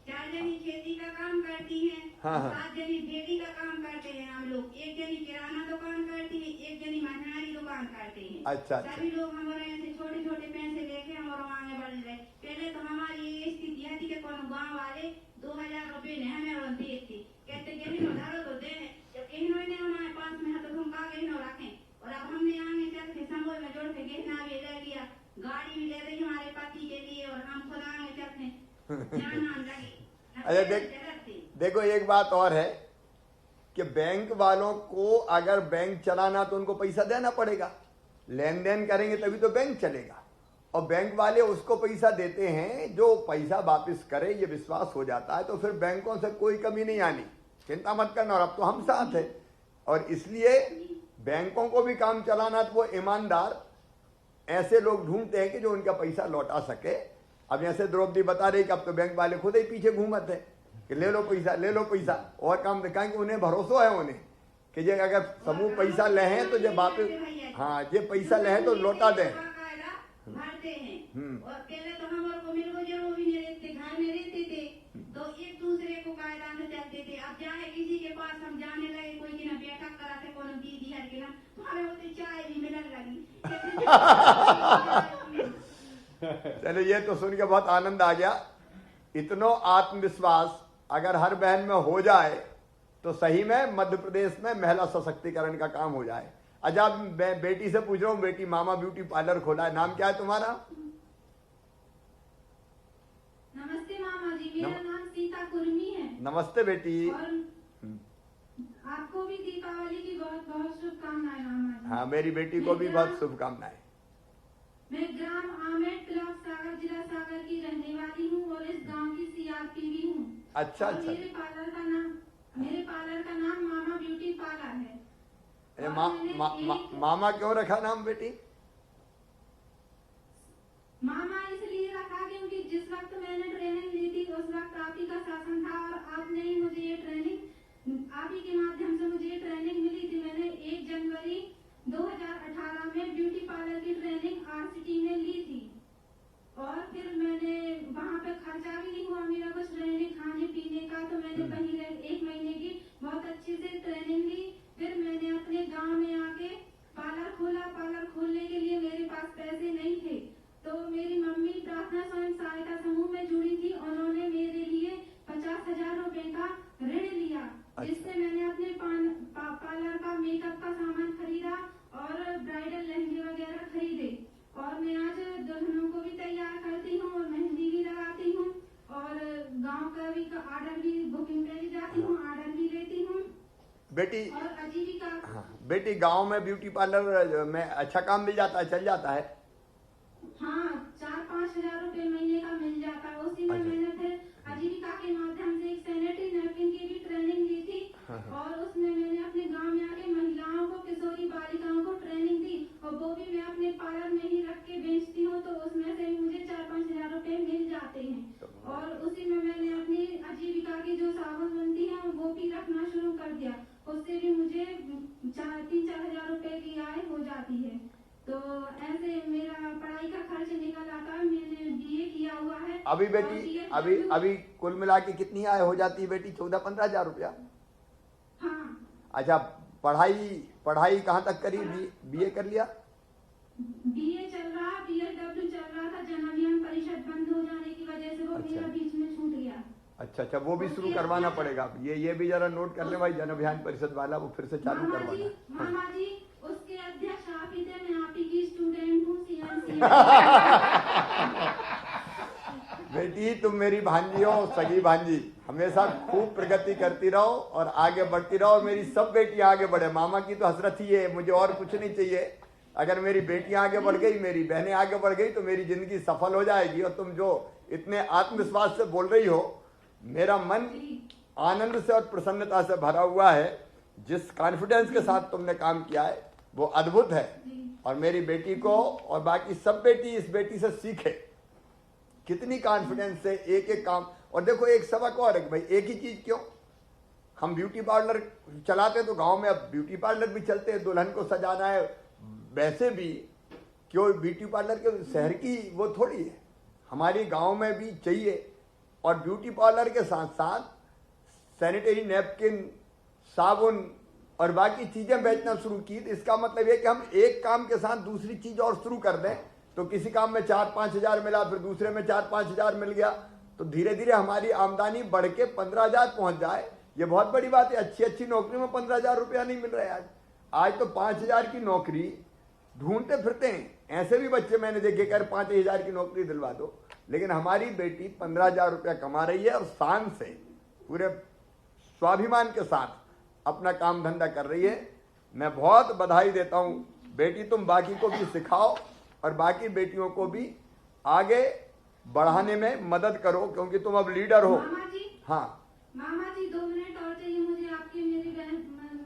[SPEAKER 4] 4 जनी खेती का काम करती हैं।
[SPEAKER 3] हाँ, हाँ।
[SPEAKER 4] 7 जनी डेयरी का काम करते हैं हम लोग। 1 जनी किराना दुकान करती है, 1 जनी मछली दुकान करते हैं।
[SPEAKER 3] अच्छा।
[SPEAKER 4] सभी लोग हमारे ऐसे छोटे छोटे पैसे लेके हम और आगे बढ़ रहे। पहले तो हमारी ये स्थिति थी कि कौन गाँव वाले 2000 रुपए ने हमें और देते, कहते गहनो धरो तो देने, जब गहनो ने हमारे पास में है तो तुम का गहनो रखें। और अब हमने आगे चल के समूह में जोड़ के गहना भी ले लिया, गाड़ी भी ले रही हमारे पति के लिए और हम खुद आगे चलते जाना लगे।
[SPEAKER 3] अच्छा, देखो एक बात और है कि बैंक वालों को अगर बैंक चलाना तो उनको पैसा देना पड़ेगा, लेन देन करेंगे तभी तो बैंक चलेगा। और बैंक वाले उसको पैसा देते हैं जो पैसा वापस करे, ये विश्वास हो जाता है तो फिर बैंकों से कोई कमी नहीं आनी, चिंता मत करना। और अब तो हम साथ हैं और इसलिए बैंकों को भी काम चलाना तो वो ईमानदार ऐसे लोग ढूंढते हैं कि जो उनका पैसा लौटा सके। अब जैसे द्रौपदी बता रही कि अब तो बैंक वाले खुद ही पीछे घूमते हैं कि ले लो पैसा और काम दिखाएंगे। उन्हें भरोसा है उन्हें कि जे अगर समूह पैसा ले हैं तो जब वापस, हाँ, ये पैसा ले हैं तो लौटा दें।
[SPEAKER 4] भरते हैं। और पहले तो हमारे को मिल गुजर वो भी नहीं रहते, घर में रहते थे तो एक दूसरे को कायदा से चलते थे। अब जाए किसी के पास हम जाने लगे, कोई की ना बैठक करा थे कौन दीदी हर के नाम हमारे होते चाय भी मिलने लगी।
[SPEAKER 3] चलो, ये तो सुन के बहुत आनंद आ गया। इतना आत्मविश्वास अगर हर बहन में हो जाए तो सही में मध्य प्रदेश में महिला सशक्तिकरण का काम हो जाए। अच्छा, मैं बेटी से पूछ रहा हूँ, बेटी मामा ब्यूटी पार्लर खोला है, नाम क्या है तुम्हारा?
[SPEAKER 4] नमस्ते मामा जी, मेरा नाम सीता कुर्मी है।
[SPEAKER 3] नमस्ते बेटी।
[SPEAKER 4] और आपको भी दीपावली की बहुत बहुत शुभकामनाएं मामा जी।
[SPEAKER 3] हाँ, मेरी बेटी को भी बहुत शुभकामनाएं।
[SPEAKER 4] मैं ग्राम आमेर, ब्लॉक सागर, जिला सागर की रहने वाली हूँ और इस गांव की सीआरपी भी हूँ।
[SPEAKER 3] अच्छा।
[SPEAKER 4] मेरे पार्लर का नाम मामा ब्यूटी पार्लर है।
[SPEAKER 3] मामा क्यों रखा नाम बेटी?
[SPEAKER 4] मामा इसलिए रखा क्योंकि जिस वक्त मैंने ट्रेनिंग ली थी उस वक्त आप ही का शासन था और आपने ही मुझे ये ट्रेनिंग, आप ही के माध्यम से मुझे ये ट्रेनिंग मिली थी। मैंने 1 जनवरी 2018 में ब्यूटी पार्लर की ट्रेनिंग आरसीटी में ली थी और फिर मैंने वहाँ पे खर्चा भी नहीं हुआ मेरा कुछ रहने खाने पीने का, तो मैंने वहीं 1 महीने की बहुत अच्छे से ट्रेनिंग ली। फिर मैंने अपने गांव में आके पार्लर खोला। पार्लर खोलने के लिए मेरे पास पैसे नहीं थे तो मेरी मम्मी प्रार्थना स्वयं सहायता समूह में जुड़ी थी। उन्होंने मेरे लिए 50,000 रुपए का ऋण लिया, जिससे मैंने अपने पार्लर का मेकअप का सामान खरीदा और ब्राइडल लहंगे वगैरह खरीदे। और मैं आज दुल्हनों को भी तैयार करती हूँ और मेहंदी भी लगाती हूँ और गांव का भी ऑर्डर भी बुकिंग पे भी जाती हूँ, ऑर्डर भी लेती हूँ
[SPEAKER 3] बेटी।
[SPEAKER 4] और आजीविका।
[SPEAKER 3] हाँ, बेटी गांव में ब्यूटी पार्लर में अच्छा काम मिल जाता है, चल जाता है?
[SPEAKER 4] हाँ, 4-5 हजार रुपए महीने का मिल जाता है। उसी में मैंने फिर आजीविका के माध्यम से एक सैनिटरी नैपकिन की भी ट्रेनिंग ली थी और उसमें मैंने अपने गांव में आके महिलाओं को, किशोरी बालिकाओं को ट्रेनिंग दी और वो भी मैं अपने पार्लर में ही 3-4 हजार रुपए की आय हो जाती है। तो ऐसे मेरा पढ़ाई का खर्च निकल आता है। मैंने BA किया हुआ है।
[SPEAKER 3] अभी
[SPEAKER 4] और
[SPEAKER 3] बेटी
[SPEAKER 4] DSW
[SPEAKER 3] अभी कुल मिला के कितनी आय हो जाती है बेटी? 14-15 हजार रुपया।
[SPEAKER 4] हाँ,
[SPEAKER 3] अच्छा, पढ़ाई कहाँ तक करी? BA कर लिया?
[SPEAKER 4] BA चल रहा, DSW चल रहा था। जन अभियान परिषद बंद हो जाने की वजह से वो
[SPEAKER 3] अच्छा।
[SPEAKER 4] मेरा बीच में छूट गया।
[SPEAKER 3] अच्छा, वो भी शुरू करवाना पड़ेगा। ये भी जरा नोट कर ले भाई, जन अभियान परिषद वाला वो फिर से चालू
[SPEAKER 4] मामा
[SPEAKER 3] करवाना।
[SPEAKER 4] जी उसके अध्यक्ष आप ही थे। मैं आप ही की स्टूडेंट हूँ CNC।
[SPEAKER 3] बेटी तुम मेरी भांजी हो, सगी भांजी। हमेशा खूब प्रगति करती रहो और आगे बढ़ती रहो। मेरी सब बेटियां आगे बढ़े। मामा की तो हसरत ही है, मुझे और कुछ नहीं चाहिए। अगर मेरी बेटियां आगे बढ़ गई, मेरी बहनें आगे बढ़ गई तो मेरी जिंदगी सफल हो जाएगी। और तुम जो इतने आत्मविश्वास से बोल रही हो, मेरा मन आनंद से और प्रसन्नता से भरा हुआ है। जिस कॉन्फिडेंस के साथ तुमने काम किया है वो अद्भुत है। और मेरी बेटी को और बाकी सब बेटी इस बेटी से सीखे, कितनी कॉन्फिडेंस से एक एक काम। और देखो एक सबक और है भाई, एक ही चीज क्यों, हम ब्यूटी पार्लर चलाते तो गांव में अब ब्यूटी पार्लर भी चलते हैं, दुल्हन को सजाना है। वैसे भी क्यों ब्यूटी पार्लर के शहर की वो थोड़ी है, हमारी गांव में भी चाहिए। और ब्यूटी पार्लर के साथ साथ सैनिटरी नैपकिन, साबुन और बाकी चीजें बेचना शुरू की। तो इसका मतलब है कि हम एक काम के साथ दूसरी चीज और शुरू कर दें तो किसी काम में 4-5 हजार मिला, फिर दूसरे में 4-5 हजार मिल गया, तो धीरे धीरे हमारी आमदनी बढ़ के 15 हजार पहुंच जाए। ये बहुत बड़ी बात है। अच्छी नौकरी में 15 हजार रुपया नहीं मिल रहा है आज तो 5 हजार की नौकरी ढूंढते फिरते हैं। ऐसे भी बच्चे मैंने देखे कर 5 हजार की नौकरी दिलवा दो, लेकिन हमारी बेटी 15 हजार रुपया कमा रही है और शान से पूरे स्वाभिमान के साथ अपना काम धंधा कर रही है। मैं बहुत बधाई देता हूं बेटी, तुम बाकी को भी सिखाओ और बाकी बेटियों को भी आगे बढ़ाने में मदद करो, क्योंकि तुम अब लीडर हो।
[SPEAKER 4] मामा जी,
[SPEAKER 3] हाँ
[SPEAKER 4] मामा जी 2 मिनट और चाहिए मुझे। आपके मेरी बहन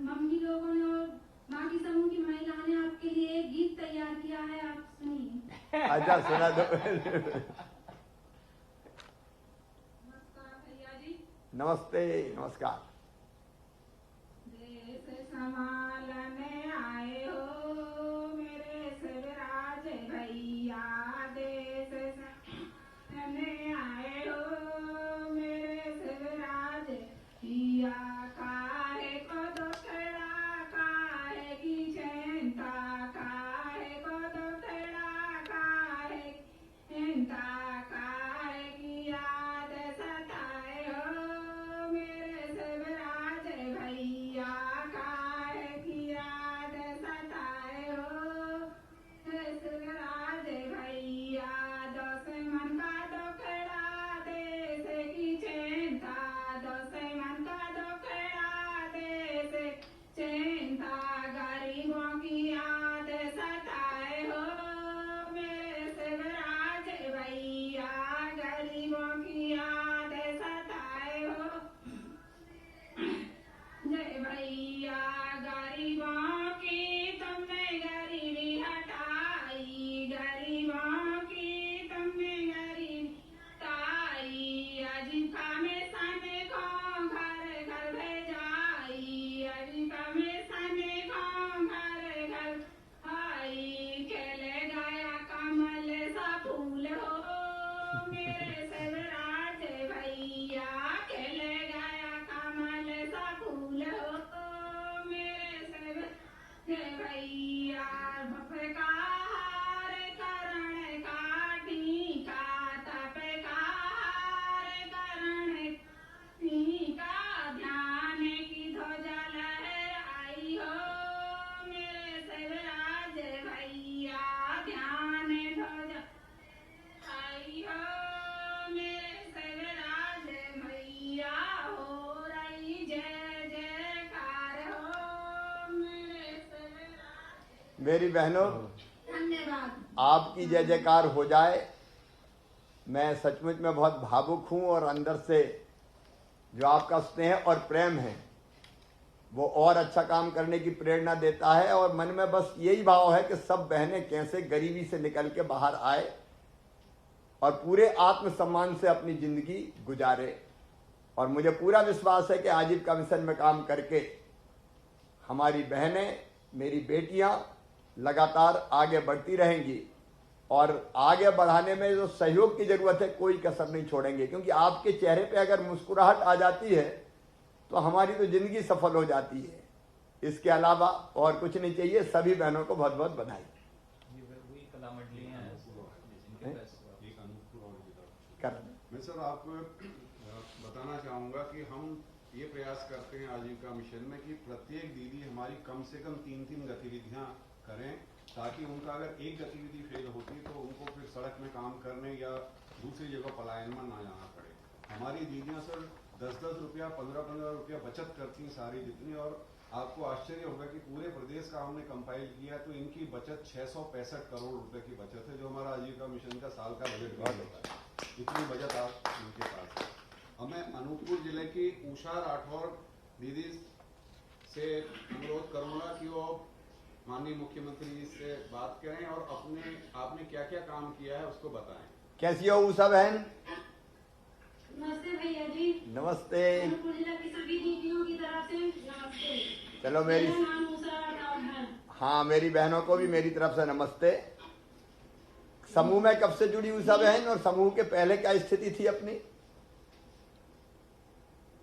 [SPEAKER 4] मम्मी लोगों ने और बाकी समूह की महिलाओं ने आपके लिए एक गीत तैयार किया है, आप सुनिए।
[SPEAKER 3] अच्छा सुना दो।
[SPEAKER 4] नमस्कार भैया जी।
[SPEAKER 3] नमस्ते, नमस्कार।
[SPEAKER 4] देश संभालने आए हो मेरे शिवराज भैया, देश संभालने आए हो मेरे शिवराज भैया। काहे को दुखड़ा काहे की चिंता, काहे को दुखड़ा काहे चिंता, काहे की याद सताए हो मेरे शिवराज भैया, काहे की याद सताए हो मेरे शिवराज भैया। दुश्मन का दुखड़ा देश की चिंता, दुश्मन का दुखड़ा देश चिंता, गरीबों की याद सताए हो मेरे शिवराज भैया, गरीबों की याद सताए हो जय भैया। गरीबों की तुमने गरीबी हटाई, गरीबों की तुमने गरीबी हटाई। अजीबा में सने को घर घर भेजाई, अजीबा में सने को घर घर आई। खेले गया कमल सा फूल हो मेरे शिवराज भैया, खेले गया कमल सा फूल हो मेरे शिवराज भैया। भपकार करण का टीका, तपकार करण टीका, ध्यान की ध्वजा लहराई हो मेरे शिवराज भैया, ध्यान ध्वजा आई हो मेरे शिवराज भैया। हो रही जय जयकार हो मेरे शिवराज।
[SPEAKER 3] मेरी बहनों,
[SPEAKER 4] धन्यवाद।
[SPEAKER 3] आपकी जय जयकार हो जाए। मैं सचमुच में बहुत भावुक हूं और अंदर से जो आपका स्नेह और प्रेम है वो और अच्छा काम करने की प्रेरणा देता है। और मन में बस यही भाव है कि सब बहनें कैसे गरीबी से निकल के बाहर आए और पूरे आत्मसम्मान से अपनी जिंदगी गुजारे। और मुझे पूरा विश्वास है कि आजीविका मिशन में काम करके हमारी बहनें मेरी बेटियां लगातार आगे बढ़ती रहेंगी और आगे बढ़ाने में जो सहयोग की जरूरत है कोई कसर नहीं छोड़ेंगे, क्योंकि आपके चेहरे पे अगर मुस्कुराहट आ जाती है तो हमारी तो जिंदगी सफल हो जाती है। इसके अलावा और कुछ नहीं चाहिए। सभी बहनों को बहुत बहुत बधाई।
[SPEAKER 5] वही कला मंडली हैं जिनके पैसे
[SPEAKER 2] एक अनुकूल और जिला।
[SPEAKER 3] कर
[SPEAKER 2] मैं सर आपको बताना चाहूँगा कि हम ये प्रयास करते हैं आजीविका मिशन में कि प्रत्येक दीदी हमारी कम से कम 3-3 गतिविधियाँ करें, ताकि उनका अगर एक गतिविधि फेल होती तो उनको फिर सड़क में काम करने या दूसरी जगह पलायन में ना जाना पड़े। हमारी दीदियाँ सर 10-10 रुपया 15-15 रुपया बचत करती हैं सारी जितनी, और आपको आश्चर्य होगा कि पूरे प्रदेश का हमने कंपाइल किया तो इनकी बचत 665 करोड़ रुपए की बचत है, जो हमारा आजीविका मिशन का साल का बजट भी होता है। इतनी बचत आप इनके पास है। अब मैं अनूपपुर जिले की उषा राठौर दीदी से अनुरोध करूंगा कि वो माननीय मुख्यमंत्री जी से बात करें और आपने क्या क्या काम किया है उसको बताएं।
[SPEAKER 3] कैसी हो उषा बहन?
[SPEAKER 4] नमस्ते भैया जी।
[SPEAKER 3] नमस्ते।
[SPEAKER 4] अनूपपुर जिला की सभी दीदियों की तरफ से नमस्ते।
[SPEAKER 3] चलो
[SPEAKER 4] मेरा नाम उषा राठौर है।
[SPEAKER 3] हाँ, मेरी बहनों को भी मेरी तरफ से नमस्ते। समूह में कब से जुड़ी उषा बहन, और समूह के पहले क्या स्थिति थी अपनी?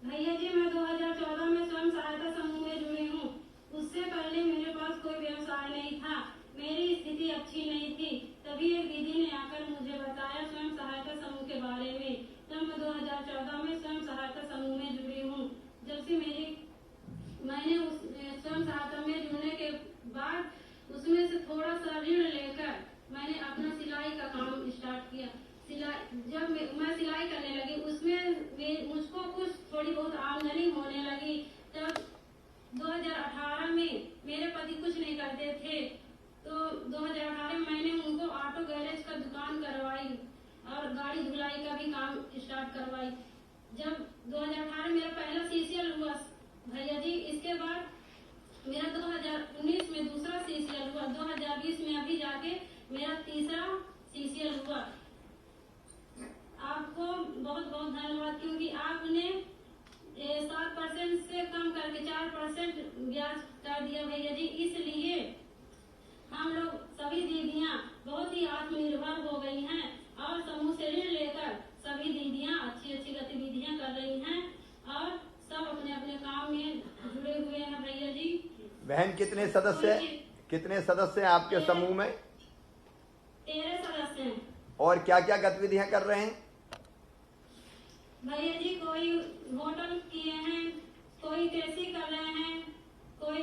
[SPEAKER 4] भैया जी मैं 2014 में स्वयं सहायता समूह में जुड़ी हूँ। उससे पहले मेरे पास कोई व्यवसाय नहीं था, मेरी स्थिति अच्छी नहीं थी। तभी एक दीदी ने आकर मुझे बताया स्वयं सहायता समूह के बारे में, तब मैं 2014 में स्वयं सहायता समूह में जुड़ी हूँ। जब से मैंने उस स्वयं सहायता में जुड़ने के बाद उसमें से थोड़ा सा ऋण लेकर मैंने अपना सिलाई का काम स्टार्ट किया। जब मैं सिलाई करने लगी उसमें मुझको कुछ थोड़ी बहुत आमदनी होने लगी। तब 2018 में मेरे पति कुछ नहीं करते थे, तो 2018 में मैंने उनको ऑटो गैरेज का दुकान करवाई और गाड़ी धुलाई का भी काम स्टार्ट करवाई। जब 2018 मेरा पहला सीसीएल हुआ भैया जी, इसके बाद मेरा 2019 में दूसरा सीसीएल हुआ, 2020 में अभी जाके मेरा तीसरा सीसीएल हुआ। आपको बहुत बहुत धन्यवाद, क्योंकि आपने 7% से कम करके 4% ब्याज कर दिया भैया जी। इसलिए हम लोग सभी दीदियां बहुत ही आत्मनिर्भर हो गई हैं और समूह से ऋण लेकर सभी दीदियां अच्छी अच्छी गतिविधियां कर रही हैं और सब अपने अपने काम में जुड़े हुए हैं भैया जी।
[SPEAKER 3] बहन कितने सदस्य हैं आपके समूह में?
[SPEAKER 4] 13 सदस्य हैं।
[SPEAKER 3] और क्या क्या गतिविधियां कर रहे हैं
[SPEAKER 4] भैया जी? कोई होटल किए हैं, कोई कृषि कर रहे हैं, कोई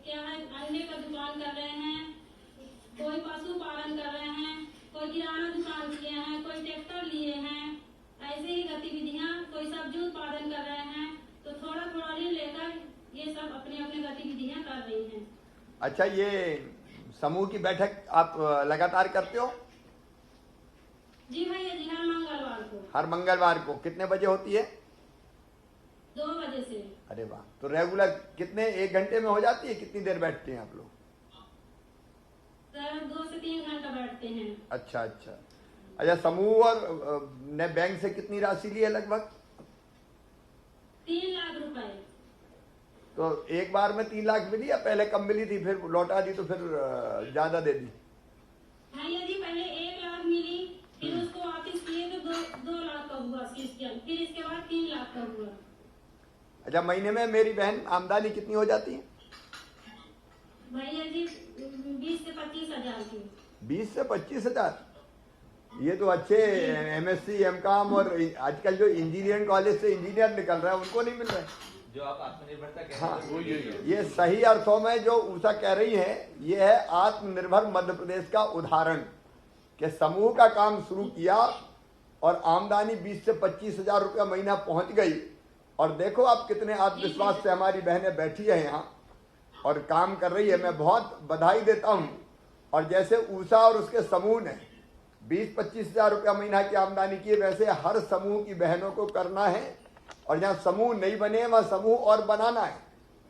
[SPEAKER 4] क्या है अंडे का दुकान कर रहे हैं, कोई पशु पालन कर रहे हैं, कोई किराना दुकान किए हैं, कोई ट्रैक्टर लिए हैं। ऐसे ही गतिविधियां, कोई सब्जी उत्पादन कर रहे हैं। तो थोड़ा थोड़ा ऋण लेकर ये सब अपने अपने गतिविधियां कर रही हैं।
[SPEAKER 3] अच्छा, ये समूह की बैठक आप लगातार करते हो?
[SPEAKER 4] जी भैया जी, हर मंगलवार को।
[SPEAKER 3] हर मंगलवार को कितने बजे होती है?
[SPEAKER 4] 2 बजे से।
[SPEAKER 3] अरे वाह, तो रेगुलर कितने, 1 घंटे में हो जाती है? कितनी देर बैठते हैं आप लोग?
[SPEAKER 4] 2 से 3 घंटा बैठते हैं।
[SPEAKER 3] अच्छा। अच्छा, समूह और ने बैंक से कितनी राशि ली है लगभग?
[SPEAKER 4] 3 लाख रुपए।
[SPEAKER 3] तो एक बार में 3 लाख मिली या पहले कम मिली थी फिर लौटा दी तो फिर ज्यादा दे दी?
[SPEAKER 4] भैया जी पहले 1 लाख मिली, फिर उसको वापिस किए तो 2 लाख का हुआ सीसीएल, फिर इसके बाद 3 लाख का हुआ।
[SPEAKER 3] अच्छा, महीने में मेरी बहन आमदनी कितनी हो जाती है?
[SPEAKER 4] भैया जी 20 से 25 हजार की।
[SPEAKER 3] 20 से 25 हजार? ये तो अच्छे एमएससी एमकॉम और आजकल जो इंजीनियरिंग कॉलेज से इंजीनियर निकल रहा है उनको नहीं मिल रहा है।
[SPEAKER 5] जो आप आत्मनिर्भरता कह
[SPEAKER 3] हाँ,
[SPEAKER 5] रहे हैं
[SPEAKER 3] ये सही अर्थों में जो उषा कह रही है, ये है आत्मनिर्भर मध्य प्रदेश का उदाहरण कि समूह का काम शुरू किया और आमदनी 20 से 25 हजार रुपया महीना पहुंच गई। और देखो आप कितने आत्मविश्वास से हमारी बहनें बैठी है यहाँ और काम कर रही है। मैं बहुत बधाई देता हूँ। और जैसे उषा और उसके समूह ने 20-25 हजार रुपया महीना की आमदनी की, वैसे हर समूह की बहनों को करना है। और जहाँ समूह नहीं बने वहाँ समूह और बनाना है,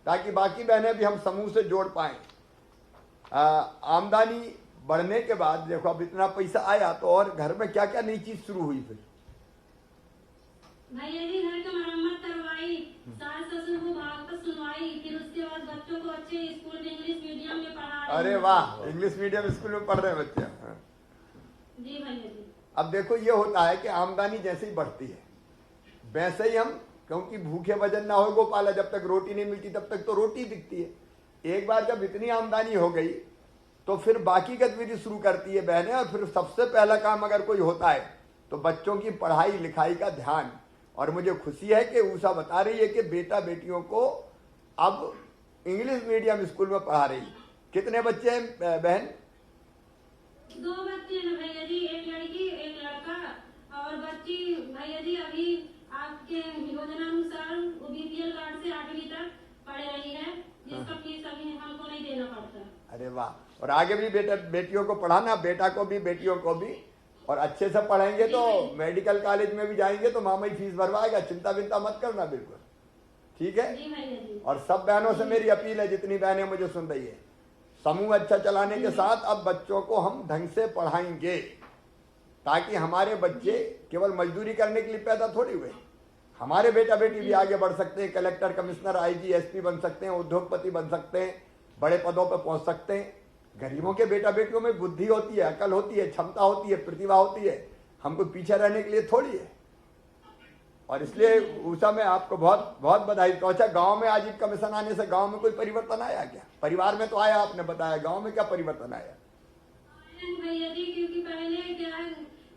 [SPEAKER 3] ताकि बाकी बहनें भी हम समूह से जोड़ पाएं। आमदनी बढ़ने के बाद देखो अब इतना पैसा आया तो और घर में क्या क्या नई चीज शुरू हुई फिर?
[SPEAKER 4] भैया जी घर की मरम्मत करवाई, सास ससुर को भाग पर सुनवाई, फिर उसके बाद बच्चों को अच्छे
[SPEAKER 3] अरे वाह, इंग्लिश मीडियम स्कूल में पढ़ रहे हैं बच्चे। हाँ।
[SPEAKER 4] जी भैया जी।
[SPEAKER 3] अब देखो ये होता है कि आमदनी जैसे ही बढ़ती है वैसे ही हम, क्योंकि भूखे वजन ना हो गोपाला, जब तक रोटी नहीं मिलती तब तक तो रोटी दिखती है। एक बार जब इतनी आमदनी हो गई तो फिर बाकी गतिविधि शुरू करती है बहनें, और फिर सबसे पहला काम अगर कोई होता है तो बच्चों की पढ़ाई लिखाई का ध्यान। और मुझे खुशी है कि उषा बता रही है कि बेटा बेटियों को अब इंग्लिश मीडियम स्कूल में पढ़ा रही। कितने बच्चे हैं बहन?
[SPEAKER 4] 2 बच्चे हैं भैया जी, एक लड़की एक लड़का। और बच्ची भैया जी अभी आपके योजनानुसार बीपीएल कार्ड से 8वीं तक पढ़ रही है, जिसका फीस अभी हमको नहीं देना पड़ता।
[SPEAKER 3] अरे वाह, और आगे भी बेटा बेटियों को पढ़ाना, बेटा को भी बेटियों को भी, और अच्छे से पढ़ेंगे तो मेडिकल कॉलेज में भी जाएंगे तो मामा ही फीस भरवाएगा, चिंता विंता मत करना, बिल्कुल ठीक है।
[SPEAKER 4] जी भैया जी।
[SPEAKER 3] और सब बहनों से मेरी अपील है, जितनी बहनें मुझे सुन रही है, समूह अच्छा चलाने के साथ अब बच्चों को हम ढंग से पढ़ाएंगे, ताकि हमारे बच्चे केवल मजदूरी करने के लिए पैदा थोड़ी हुए। हमारे बेटा बेटी भी आगे बढ़ सकते हैं, कलेक्टर, कमिश्नर, आईजी, एसपी बन सकते हैं, उद्योगपति बन सकते हैं, बड़े पदों पर पहुंच सकते हैं। गरीबों के बेटा बेटियों में बुद्धि होती है, अकल होती है, क्षमता होती है, प्रतिभा होती है, हमको पीछे रहने के लिए थोड़ी है। और इसलिए उषा में आपको बहुत बहुत बधाई। तो अच्छा, गांव में आजीविका मिशन आने से गांव में कोई परिवर्तन आया क्या? परिवार में तो आया, आपने बताया, गांव में क्या परिवर्तन आया?
[SPEAKER 4] भैया जी, क्योंकि पहले क्या है,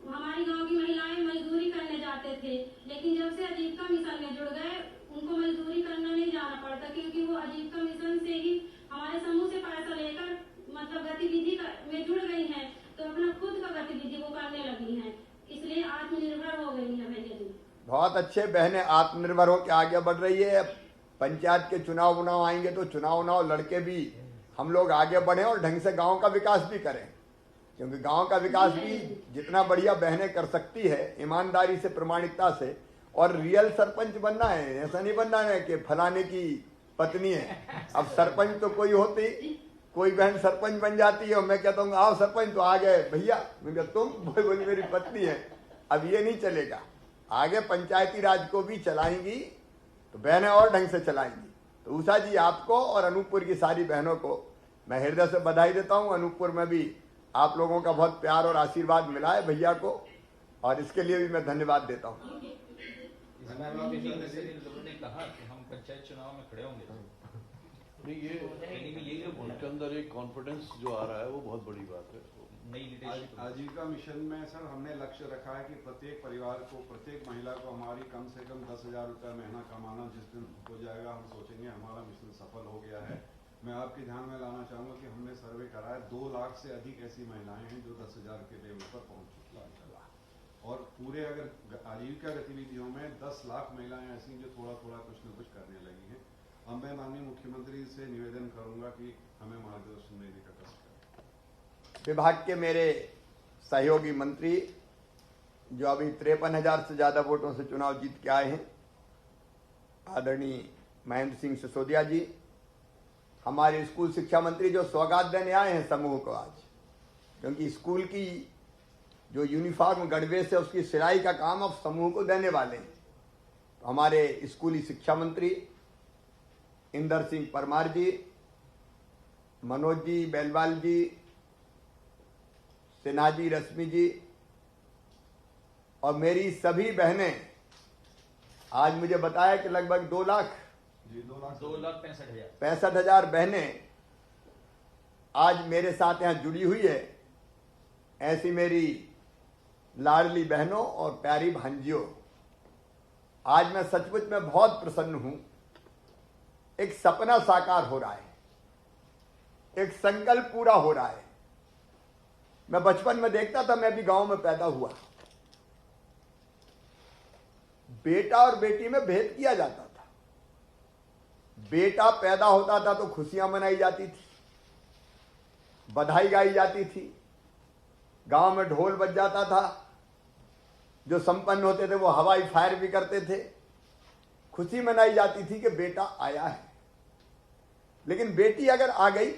[SPEAKER 4] हमारी गांव की महिलाएं मजदूरी करने जाते थे, लेकिन जब से आजीविका मिशन में जुड़ गए उनको मजदूरी करना नहीं जाना पड़ता, क्योंकि वो आजीविका मिशन से ही हमारे समूह से पैसा लेकर मतलब गतिविधि में जुड़ गई हैं, तो अपना खुद का गतिविधि वो करने लगी हैं, इसलिए आत्मनिर्भर हो गई है भैया जी।
[SPEAKER 3] बहुत अच्छे, बहनें आत्मनिर्भर होकर आगे बढ़ रही है। पंचायत के चुनाव उनाव आएंगे तो चुनाव लड़के भी हम लोग आगे बढ़े और ढंग से गांव का विकास भी करें, क्योंकि गांव का विकास भी जितना बढ़िया बहनें कर सकती है, ईमानदारी से, प्रामाणिकता से। और रियल सरपंच बनना है, ऐसा नहीं बनना है कि फलाने की पत्नी है। अब सरपंच तो कोई होती, कोई बहन सरपंच बन जाती है और मैं कहता हूँ आओ सरपंच, तो आ गए भैया, मैं कहता तुम बोली मेरी पत्नी है। अब ये नहीं चलेगा, आगे पंचायती राज को भी चलाएंगी तो बहनें और ढंग से चलाएंगी। तो उषा जी, आपको और अनूपपुर की सारी बहनों को मैं हृदय से बधाई देता हूँ। अनूपपुर में भी आप लोगों का बहुत प्यार और आशीर्वाद मिला है भैया को, और इसके लिए भी मैं धन्यवाद देता हूँ।
[SPEAKER 5] लोगों ने कहा कि हम पंचायत चुनाव में खड़े होंगे,
[SPEAKER 1] नहीं ये उनके अंदर एक कॉन्फिडेंस जो आ रहा है वो बहुत बड़ी बात है।
[SPEAKER 5] नई लीडरशिप।
[SPEAKER 2] आजीविका मिशन में सर हमने लक्ष्य रखा है कि प्रत्येक परिवार को, प्रत्येक महिला को हमारी कम से कम 10,000 रुपया महीना कमाना जिस दिन हो जाएगा हम सोचेंगे हमारा मिशन सफल हो गया है। मैं आपके ध्यान में लाना चाहूंगा कि हमने सर्वे करा है, 2 लाख से अधिक ऐसी महिलाएं हैं जो 10,000 के लेवल पर पहुंच चुकी हैं। और पूरे अगर आजीविका गतिविधियों में 10 लाख महिलाएं ऐसी जो थोड़ा थोड़ा कुछ न कुछ करने लगी हैं। अब मैं माननीय मुख्यमंत्री से निवेदन करूंगा कि हमें मार्गदर्शन देने का कष्ट करें।
[SPEAKER 3] विभाग के मेरे सहयोगी मंत्री जो अभी 53,000 से ज्यादा वोटों से चुनाव जीत के आए हैं, आदरणीय महेंद्र सिंह सिसोदिया जी, हमारे स्कूल शिक्षा मंत्री जो सौगात देने आए हैं समूह को आज, क्योंकि स्कूल की जो यूनिफॉर्म गणवेश है उसकी सिलाई का काम अब समूह को देने वाले हैं। तो हमारे स्कूली शिक्षा मंत्री इंदर सिंह परमार जी, मनोज जी बेलवाल जी, सिन्हा जी, रश्मि जी और मेरी सभी बहनें, आज मुझे बताया कि लगभग 2,65,000 बहनें आज मेरे साथ यहां जुड़ी हुई है। ऐसी मेरी लाडली बहनों और प्यारी भांजियों, आज मैं सचमुच में बहुत प्रसन्न हूं। एक सपना साकार हो रहा है, एक संकल्प पूरा हो रहा है। मैं बचपन में देखता था, मैं भी गांव में पैदा हुआ, बेटा और बेटी में भेद किया जाता था। बेटा पैदा होता था तो खुशियां मनाई जाती थी, बधाई गाई जाती थी, गांव में ढोल बज जाता था, जो संपन्न होते थे वो हवाई फायर भी करते थे, खुशी मनाई जाती थी कि बेटा आया है। लेकिन बेटी अगर आ गई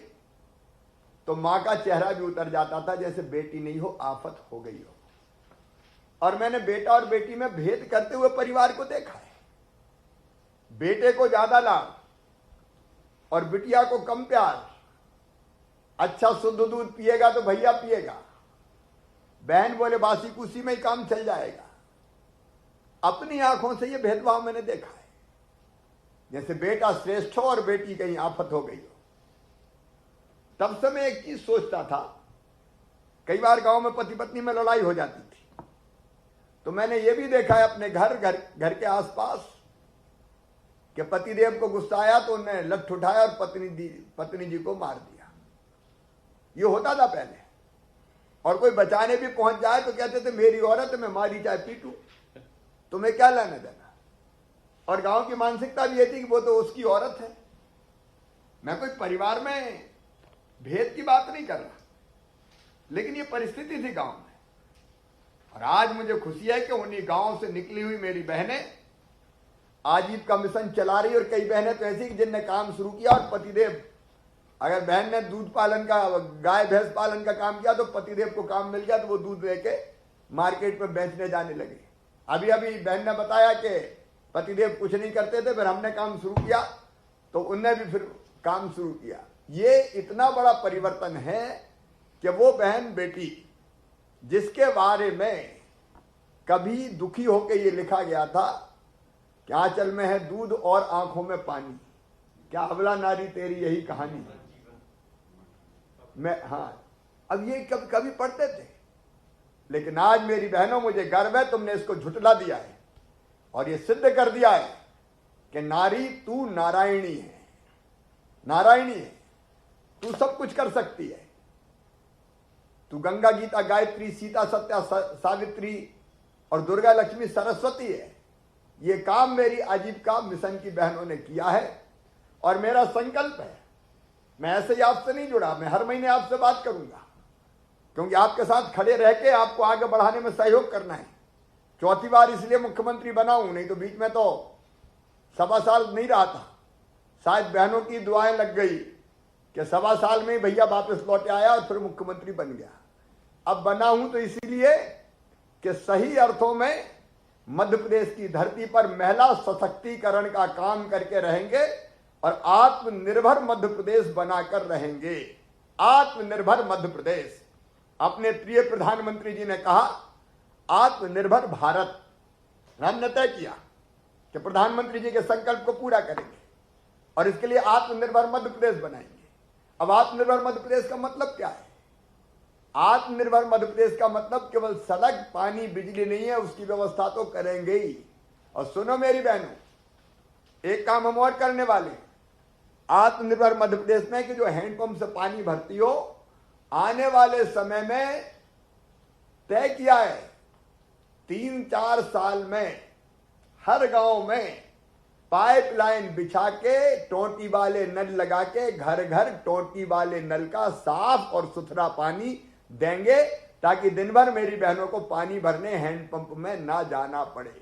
[SPEAKER 3] तो मां का चेहरा भी उतर जाता था, जैसे बेटी नहीं हो, आफत हो गई हो। और मैंने बेटा और बेटी में भेद करते हुए परिवार को देखा है। बेटे को ज्यादा लाड और बिटिया को कम प्यार, अच्छा शुद्ध दूध पिएगा तो भैया पिएगा, बहन बोले बासी कुसी में ही काम चल जाएगा। अपनी आंखों से ये भेदभाव मैंने देखा है। जैसे बेटा श्रेष्ठ हो और बेटी कहीं आफत हो गई हो। तब से मैं एक चीज सोचता था, कई बार गांव में पति पत्नी में लड़ाई हो जाती थी, तो मैंने ये भी देखा है अपने घर के आसपास कि पतिदेव को गुस्सा आया तो उन्हें लठ उठाया और पत्नी जी को मार दिया। ये होता था पहले। और कोई बचाने भी पहुंच जाए तो कहते थे मेरी औरत मैं मारी चाहे पीटू, तुम्हें क्या लेना देना। और गांव की मानसिकता भी ये थी कि वो तो उसकी औरत है। मैं कोई परिवार में भेद की बात नहीं कर रहा, लेकिन ये परिस्थिति थी गांव में। और आज मुझे खुशी है कि उन्हीं गांव से निकली हुई मेरी बहनें आजीविका मिशन चला रही। और कई बहनें तो ऐसी जिनने काम शुरू किया और पतिदेव, अगर बहन ने दूध पालन का, गाय भैंस पालन का काम किया तो पतिदेव को काम मिल गया तो वो दूध लेके मार्केट में बेचने जाने लगे। अभी बहन ने बताया कि पतिदेव कुछ नहीं करते थे, फिर हमने काम शुरू किया तो उनने भी फिर काम शुरू किया। ये इतना बड़ा परिवर्तन है कि वो बहन बेटी जिसके बारे में कभी दुखी होकर ये लिखा गया था कि आंचल में है दूध और आंखों में पानी, क्या अबला नारी तेरी यही कहानी। मैं अब ये कभी पढ़ते थे, लेकिन आज मेरी बहनों मुझे गर्व है, तुमने इसको झुटला दिया है और ये सिद्ध कर दिया है कि नारी तू नारायणी है, नारायणी है, तू सब कुछ कर सकती है। तू गंगा गीता गायत्री सीता सत्या सावित्री और दुर्गा लक्ष्मी सरस्वती है। ये काम मेरी आजीविका मिशन की बहनों ने किया है और मेरा संकल्प है, मैं ऐसे ही आपसे नहीं जुड़ा, मैं हर महीने आपसे बात करूंगा, क्योंकि आपके साथ खड़े रह के आपको आगे बढ़ाने में सहयोग करना है। चौथी बार इसलिए मुख्यमंत्री बना हूं, नहीं तो बीच में तो 1.25 साल नहीं रहा था। शायद बहनों की दुआएं लग गई कि 1.25 साल में ही भैया वापस लौटे आया और फिर मुख्यमंत्री बन गया। अब बना हूं तो इसीलिए कि सही अर्थों में मध्य प्रदेश की धरती पर महिला सशक्तिकरण का काम करके रहेंगे और आत्मनिर्भर मध्य प्रदेश बनाकर रहेंगे। आत्मनिर्भर मध्य प्रदेश। अपने प्रिय प्रधानमंत्री जी ने कहा आत्मनिर्भर भारत। हमने तय किया कि प्रधानमंत्री जी के संकल्प को पूरा करेंगे और इसके लिए आत्मनिर्भर मध्य प्रदेश बनाएंगे। अब आत्मनिर्भर मध्य प्रदेश का मतलब क्या है? आत्मनिर्भर मध्य प्रदेश का मतलब केवल सड़क पानी बिजली नहीं है, उसकी व्यवस्था तो करेंगे ही। और सुनो मेरी बहनों, एक काम हम और करने वाले हैं आत्मनिर्भर मध्य प्रदेश में कि जो हैंडपंप से पानी भरती हो, आने वाले समय में तय किया है 3-4 साल में हर गांव में पाइपलाइन बिछा के टोटी वाले नल लगा के घर घर टोटी वाले नल का साफ और सुथरा पानी देंगे, ताकि दिन भर मेरी बहनों को पानी भरने हैंडपंप में ना जाना पड़े।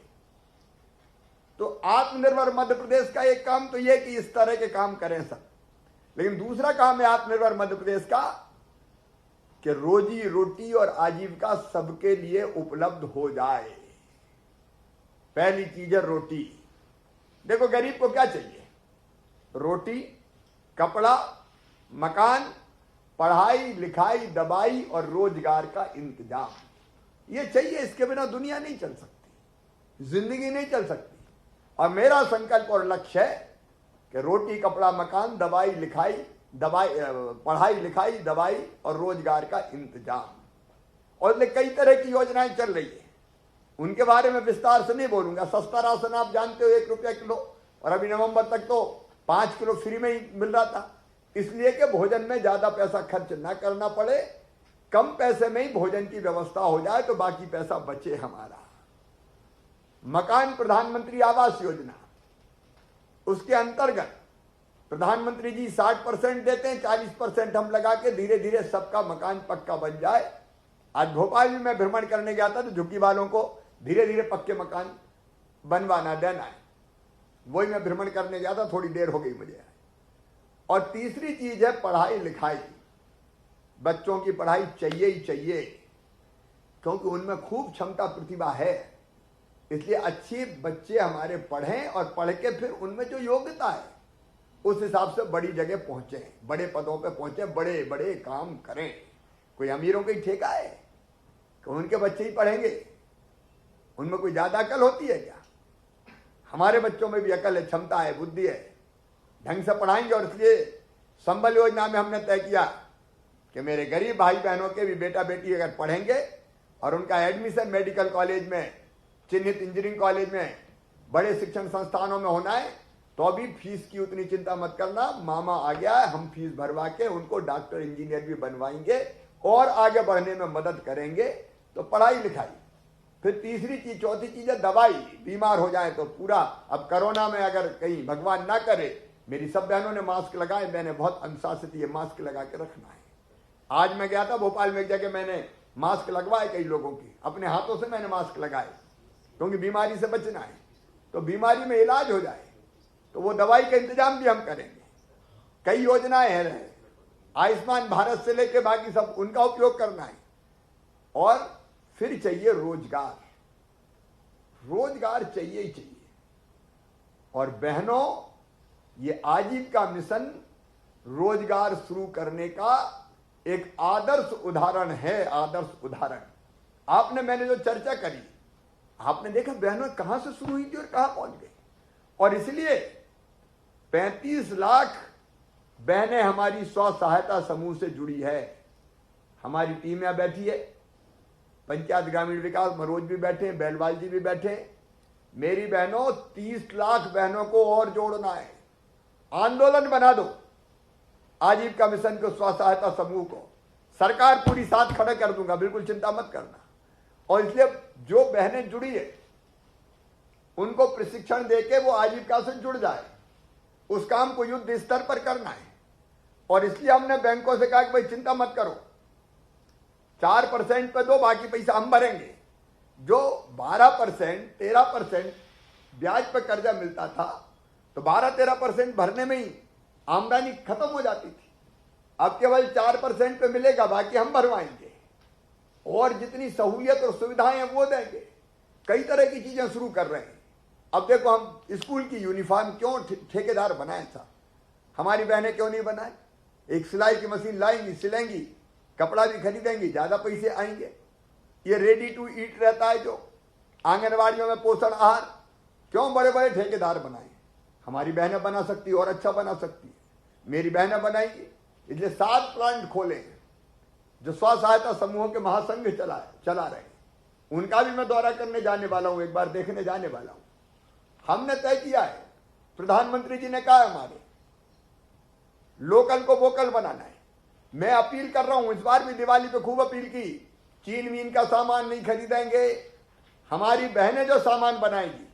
[SPEAKER 3] तो आत्मनिर्भर मध्य प्रदेश का एक काम तो यह कि इस तरह के काम करें सब। लेकिन दूसरा काम है आत्मनिर्भर मध्य प्रदेश का कि रोजी रोटी और आजीविका सबके लिए उपलब्ध हो जाए। पहली चीज है रोटी। देखो गरीब को क्या चाहिए? रोटी, कपड़ा, मकान, पढ़ाई लिखाई, दवाई और रोजगार का इंतजाम। ये चाहिए, इसके बिना दुनिया नहीं चल सकती, जिंदगी नहीं चल सकती। और मेरा संकल्प और लक्ष्य है कि रोटी, कपड़ा, मकान, दवाई लिखाई, पढ़ाई लिखाई, दवाई और रोजगार का इंतजाम। और कई तरह की योजनाएं चल रही है, उनके बारे में विस्तार से नहीं बोलूंगा। सस्ता राशन आप जानते हो 1 रुपया किलो, और अभी नवंबर तक तो 5 किलो फ्री में ही मिल रहा था, इसलिए कि भोजन में ज्यादा पैसा खर्च ना करना पड़े, कम पैसे में ही भोजन की व्यवस्था हो जाए तो बाकी पैसा बचे हमारा। मकान प्रधानमंत्री आवास योजना, उसके अंतर्गत प्रधानमंत्री जी 60% देते हैं, 40% हम लगा के धीरे धीरे सबका मकान पक्का बन जाए। आज भोपाल में मैं भ्रमण करने गया था तो झुग्गी वालों को धीरे धीरे पक्के मकान बनवाना देना है, वही मैं भ्रमण करने गया था, थोड़ी देर हो गई मुझे। और तीसरी चीज है पढ़ाई लिखाई। बच्चों की पढ़ाई चाहिए ही चाहिए, क्योंकि उनमें खूब क्षमता प्रतिभा है, इसलिए अच्छे बच्चे हमारे पढ़ें और पढ़ के फिर उनमें जो योग्यता है उस हिसाब से बड़ी जगह पहुंचे, बड़े पदों पे पहुंचे, बड़े बड़े काम करें। कोई अमीरों का ही ठेका है कि उनके बच्चे ही पढ़ेंगे? उनमें कोई ज्यादा अकल होती है क्या? हमारे बच्चों में भी अकल है, क्षमता है, बुद्धि है, ढंग से पढ़ाएंगे। और इसलिए संबल योजना में हमने तय किया कि मेरे गरीब भाई बहनों के भी बेटा बेटी अगर पढ़ेंगे और उनका एडमिशन मेडिकल कॉलेज में, चिन्हित इंजीनियरिंग कॉलेज में, बड़े शिक्षण संस्थानों में होना है तो अभी फीस की उतनी चिंता मत करना, मामा आ गया है, हम फीस भरवा के उनको डॉक्टर इंजीनियर भी बनवाएंगे और आगे बढ़ने में मदद करेंगे। तो पढ़ाई लिखाई, फिर तीसरी चीज, चौथी चीज है दवाई। बीमार हो जाए तो पूरा, अब कोरोना में अगर कहीं भगवान ना करे, मेरी सब बहनों ने मास्क लगाए, मैंने बहुत अनुशासित ये मास्क लगा के रखना है। आज मैं गया था भोपाल में एक जगह, मैंने मास्क लगवाए कई लोगों की, अपने हाथों से मैंने मास्क लगाए, क्योंकि बीमारी से बचना है। तो बीमारी में इलाज हो जाए तो वो दवाई का इंतजाम भी हम करेंगे। कई योजनाएं हैं, आयुष्मान भारत से लेके बाकी सब, उनका उपयोग करना है। और फिर चाहिए रोजगार, रोजगार चाहिए ही चाहिए। और बहनों, ये आजीविका मिशन रोजगार शुरू करने का एक आदर्श उदाहरण है, आदर्श उदाहरण। आपने, मैंने जो चर्चा करी, आपने देखा बहनों कहां से शुरू हुई थी और कहां पहुंच गई। और इसलिए 35 लाख बहनें हमारी स्व सहायता समूह से जुड़ी है। हमारी टीम यहां बैठी है, पंचायत ग्रामीण विकास मनोज भी बैठे, बैलवाल जी भी बैठे। मेरी बहनों, 30 लाख बहनों को और जोड़ना है। आंदोलन बना दो आजीविका मिशन को, स्व सहायता समूह को। सरकार पूरी साथ खड़े कर दूंगा, बिल्कुल चिंता मत करना। और इसलिए जो बहनें जुड़ी है उनको प्रशिक्षण देके वो आजीविका से जुड़ जाए, उस काम को युद्ध स्तर पर करना है। और इसलिए हमने बैंकों से कहा कि भाई चिंता मत करो, 4% पे दो, बाकी पैसा हम भरेंगे। जो 12%, 13% ब्याज पर कर्जा मिलता था, तो 12-13% भरने में ही आमदनी खत्म हो जाती थी। अब केवल 4% पे मिलेगा, बाकी हम भरवाएंगे। और जितनी सहूलियत और सुविधाएं हैं वो देंगे। कई तरह की चीजें शुरू कर रहे हैं। अब देखो, हम स्कूल की यूनिफॉर्म क्यों ठेकेदार बनाए था? हमारी बहनें क्यों नहीं बनाए? एक सिलाई की मशीन लाएंगी, सिलेंगी, कपड़ा भी खरीदेंगी, ज्यादा पैसे आएंगे। ये रेडी टू ईट रहता है जो आंगनवाड़ियों में पोषण आहार, क्यों बड़े बड़े ठेकेदार बनाए? हमारी बहनें बना सकती है और अच्छा बना सकती है। मेरी बहनें बनाएंगी। इसलिए 7 प्लांट खोले हैं जो स्व सहायता समूहों के महासंघ चला रहे हैं। उनका भी मैं दौरा करने जाने वाला हूं, एक बार देखने जाने वाला हूं। हमने तय किया है, प्रधानमंत्री जी ने कहा हमारे, लोकल को वोकल बनाना है। मैं अपील कर रहा हूं, इस बार भी दिवाली पे खूब अपील की, चीन वीन का सामान नहीं खरीदेंगे। हमारी बहनें जो सामान बनाएंगी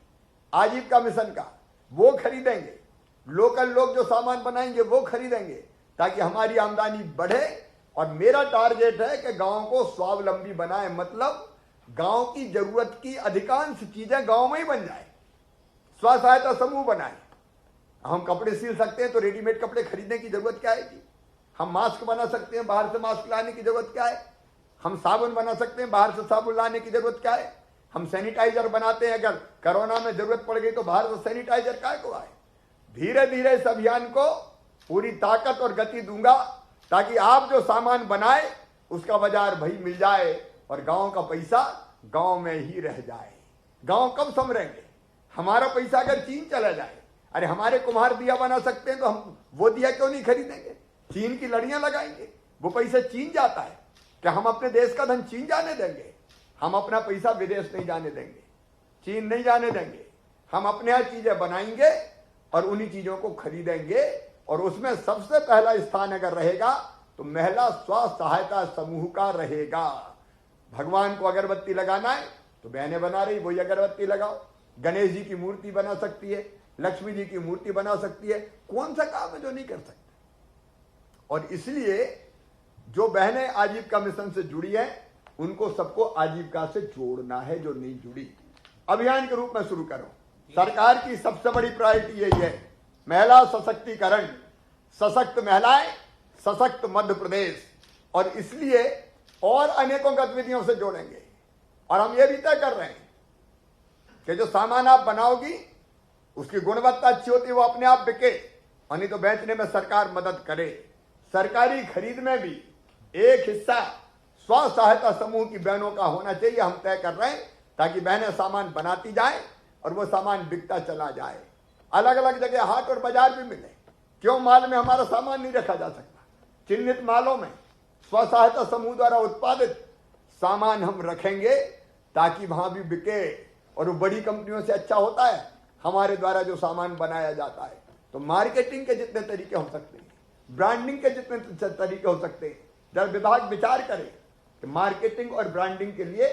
[SPEAKER 3] आजीविका मिशन का, वो खरीदेंगे। लोकल लोग जो सामान बनाएंगे वो खरीदेंगे, ताकि हमारी आमदनी बढ़े। और मेरा टारगेट है कि गांव को स्वावलंबी बनाए, मतलब गांव की जरूरत की अधिकांश चीजें गांव में ही बन जाए। स्व सहायता समूह बनाए। हम कपड़े सिल सकते हैं तो रेडीमेड कपड़े खरीदने की जरूरत क्या है जी? हम मास्क बना सकते हैं, बाहर से मास्क लाने की जरूरत क्या है? हम साबुन बना सकते हैं, बाहर से साबुन लाने की जरूरत क्या है? हम सैनिटाइजर बनाते हैं, अगर कोरोना में जरूरत पड़ गई तो बाहर से सैनिटाइजर काय को आए। धीरे धीरे इस अभियान को पूरी ताकत और गति दूंगा, ताकि आप जो सामान बनाए उसका बाजार भाई मिल जाए और गांव का पैसा गांव में ही रह जाए। गांव कब संभरेंगे? हमारा पैसा अगर चीन चला जाए, अरे हमारे कुम्हार दिया बना सकते हैं तो हम वो दिया क्यों नहीं खरीदेंगे? चीन की लड़ियां लगाएंगे, वो पैसा चीन जाता है। क्या हम अपने देश का धन चीन जाने देंगे? हम अपना पैसा विदेश नहीं जाने देंगे, चीन नहीं जाने देंगे। हम अपने यहाँ चीजें बनाएंगे और उन्हीं चीजों को खरीदेंगे। और उसमें सबसे पहला स्थान अगर रहेगा तो महिला स्व सहायता समूह का रहेगा। भगवान को अगरबत्ती लगाना है तो बहनें बना रही, वही अगरबत्ती लगाओ। गणेश जी की मूर्ति बना सकती है, लक्ष्मी जी की मूर्ति बना सकती है। कौन सा काम है जो नहीं कर सकते? और इसलिए जो बहनें आजीविका मिशन से जुड़ी है उनको सबको आजीविका से जोड़ना है, जो नहीं जुड़ी। अभियान के रूप में शुरू करो। सरकार की सबसे बड़ी प्रायोरिटी यही है, महिला सशक्तिकरण, सशक्त महिलाएं, सशक्त मध्य प्रदेश। और इसलिए और अनेकों गतिविधियों से जोड़ेंगे। और हम ये भी तय कर रहे हैं कि जो सामान आप बनाओगी उसकी गुणवत्ता अच्छी होती है, वो अपने आप बिके और नहीं तो बेचने में सरकार मदद करे। सरकारी खरीद में भी एक हिस्सा स्व सहायता समूह की बहनों का होना चाहिए, हम तय कर रहे हैं, ताकि बहनें सामान बनाती जाएं और वो सामान बिकता चला जाए। अलग अलग जगह हाट और बाजार भी मिले, क्यों माल में हमारा सामान नहीं रखा जा सकता? चिन्हित मालों में स्व सहायता समूह द्वारा उत्पादित सामान हम रखेंगे ताकि वहां भी बिके, और वो बड़ी कंपनियों से अच्छा होता है हमारे द्वारा जो सामान बनाया जाता है। तो मार्केटिंग के जितने तरीके हो सकते हैं, ब्रांडिंग के जितने तरीके हो सकते हैं, जब विभाग विचार करे कि मार्केटिंग और ब्रांडिंग के लिए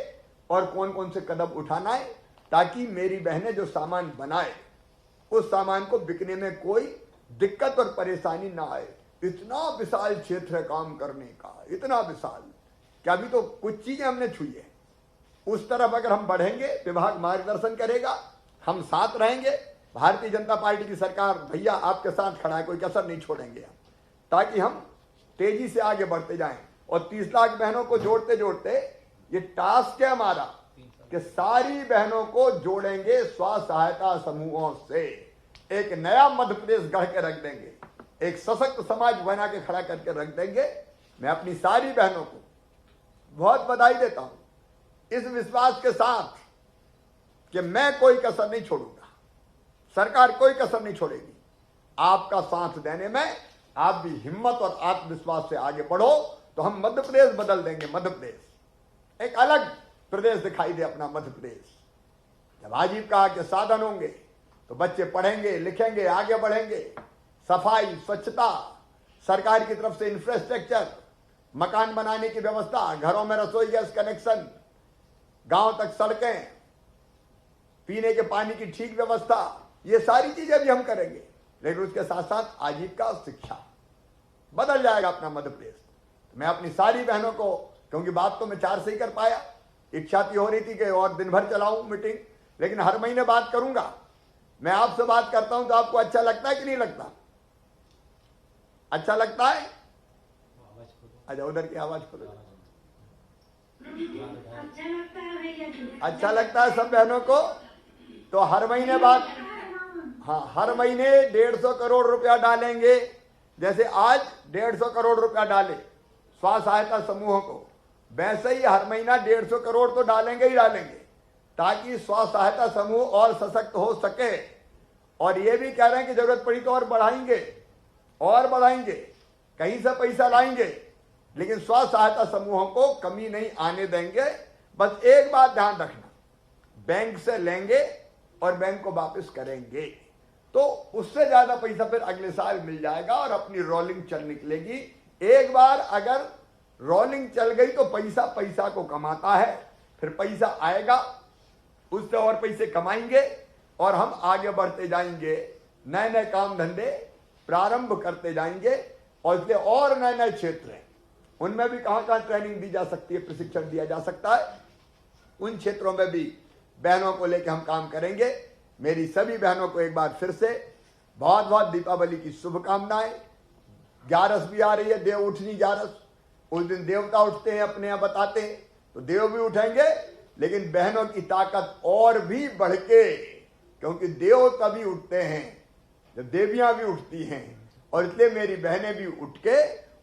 [SPEAKER 3] और कौन कौन से कदम उठाना है, ताकि मेरी बहनें जो सामान बनाए उस सामान को बिकने में कोई दिक्कत और परेशानी ना आए। इतना विशाल क्षेत्र है काम करने का, इतना विशाल कि अभी तो कुछ चीजें हमने छुई है। उस तरफ अगर हम बढ़ेंगे, विभाग मार्गदर्शन करेगा, हम साथ रहेंगे। भारतीय जनता पार्टी की सरकार भैया आपके साथ खड़ा है, कोई कसर नहीं छोड़ेंगे हम, ताकि हम तेजी से आगे बढ़ते जाएं। और 30 लाख बहनों को जोड़ते जोड़ते ये टास्क है हमारा कि सारी बहनों को जोड़ेंगे स्व सहायता समूहों से, एक नया मध्य प्रदेश गढ़ के रख देंगे, एक सशक्त समाज बना के खड़ा करके रख देंगे। मैं अपनी सारी बहनों को बहुत बधाई देता हूं इस विश्वास के साथ कि मैं कोई कसर नहीं छोड़ूंगा, सरकार कोई कसर नहीं छोड़ेगी। आपका साथ देने में आप भी हिम्मत और आत्मविश्वास से आगे बढ़ो तो हम मध्य प्रदेश बदल देंगे। मध्य प्रदेश एक अलग प्रदेश दिखाई दे अपना मध्य प्रदेश। जब आजीविका के साधन होंगे तो बच्चे पढ़ेंगे लिखेंगे आगे बढ़ेंगे। सफाई स्वच्छता, सरकार की तरफ से इंफ्रास्ट्रक्चर, मकान बनाने की व्यवस्था, घरों में रसोई गैस कनेक्शन, गांव तक सड़कें, पीने के पानी की ठीक व्यवस्था, ये सारी चीजें भी हम करेंगे। लेकिन उसके साथ साथ आजीविका शिक्षा बदल जाएगा अपना मध्य प्रदेश। मैं अपनी सारी बहनों को, क्योंकि बात तो मैं 4 से ही कर पाया, इच्छा थी हो रही थी कि और दिन भर चलाऊं मीटिंग, लेकिन हर महीने बात करूंगा। मैं आपसे बात करता हूं तो आपको अच्छा लगता है कि नहीं लगता? अच्छा लगता है? अच्छा उधर की आवाज खोलो।
[SPEAKER 4] अच्छा लगता है भैया जी।
[SPEAKER 3] अच्छा लगता है सब बहनों को? तो हर महीने बात, हाँ हर महीने 150 करोड़ रुपया डालेंगे। जैसे आज 150 करोड़ रुपया डाले स्व सहायता समूहों को, वैसे ही हर महीना 150 करोड़ तो डालेंगे ही डालेंगे, ताकि स्व सहायता समूह और सशक्त हो सके। और ये भी कह रहे हैं कि जरूरत पड़ी तो और बढ़ाएंगे, कहीं से पैसा लाएंगे, लेकिन स्व सहायता समूहों को कमी नहीं आने देंगे। बस एक बात ध्यान रखना, बैंक से लेंगे और बैंक को वापस करेंगे, तो उससे ज्यादा पैसा फिर अगले साल मिल जाएगा और अपनी रोलिंग चल निकलेगी। एक बार अगर रोलिंग चल गई तो पैसा पैसा को कमाता है, फिर पैसा आएगा, उससे और पैसे कमाएंगे और हम आगे बढ़ते जाएंगे, नए नए काम धंधे प्रारंभ करते जाएंगे। और इसलिए और नए नए क्षेत्र हैं, उनमें भी कहां कहां ट्रेनिंग दी जा सकती है, प्रशिक्षण दिया जा सकता है, उन क्षेत्रों में भी बहनों को लेकर हम काम करेंगे। मेरी सभी बहनों को एक बार फिर से बहुत बहुत दीपावली की शुभकामनाएं। 11 भी आ रही है, देव उठनी 11। उस दिन देवता उठते हैं, अपने यहाँ बताते हैं, तो देव भी उठेंगे, लेकिन बहनों की ताकत और भी बढ़ के, क्योंकि देव तभी उठते हैं जब देवियां भी उठती हैं। और इसलिए मेरी बहनें भी उठ के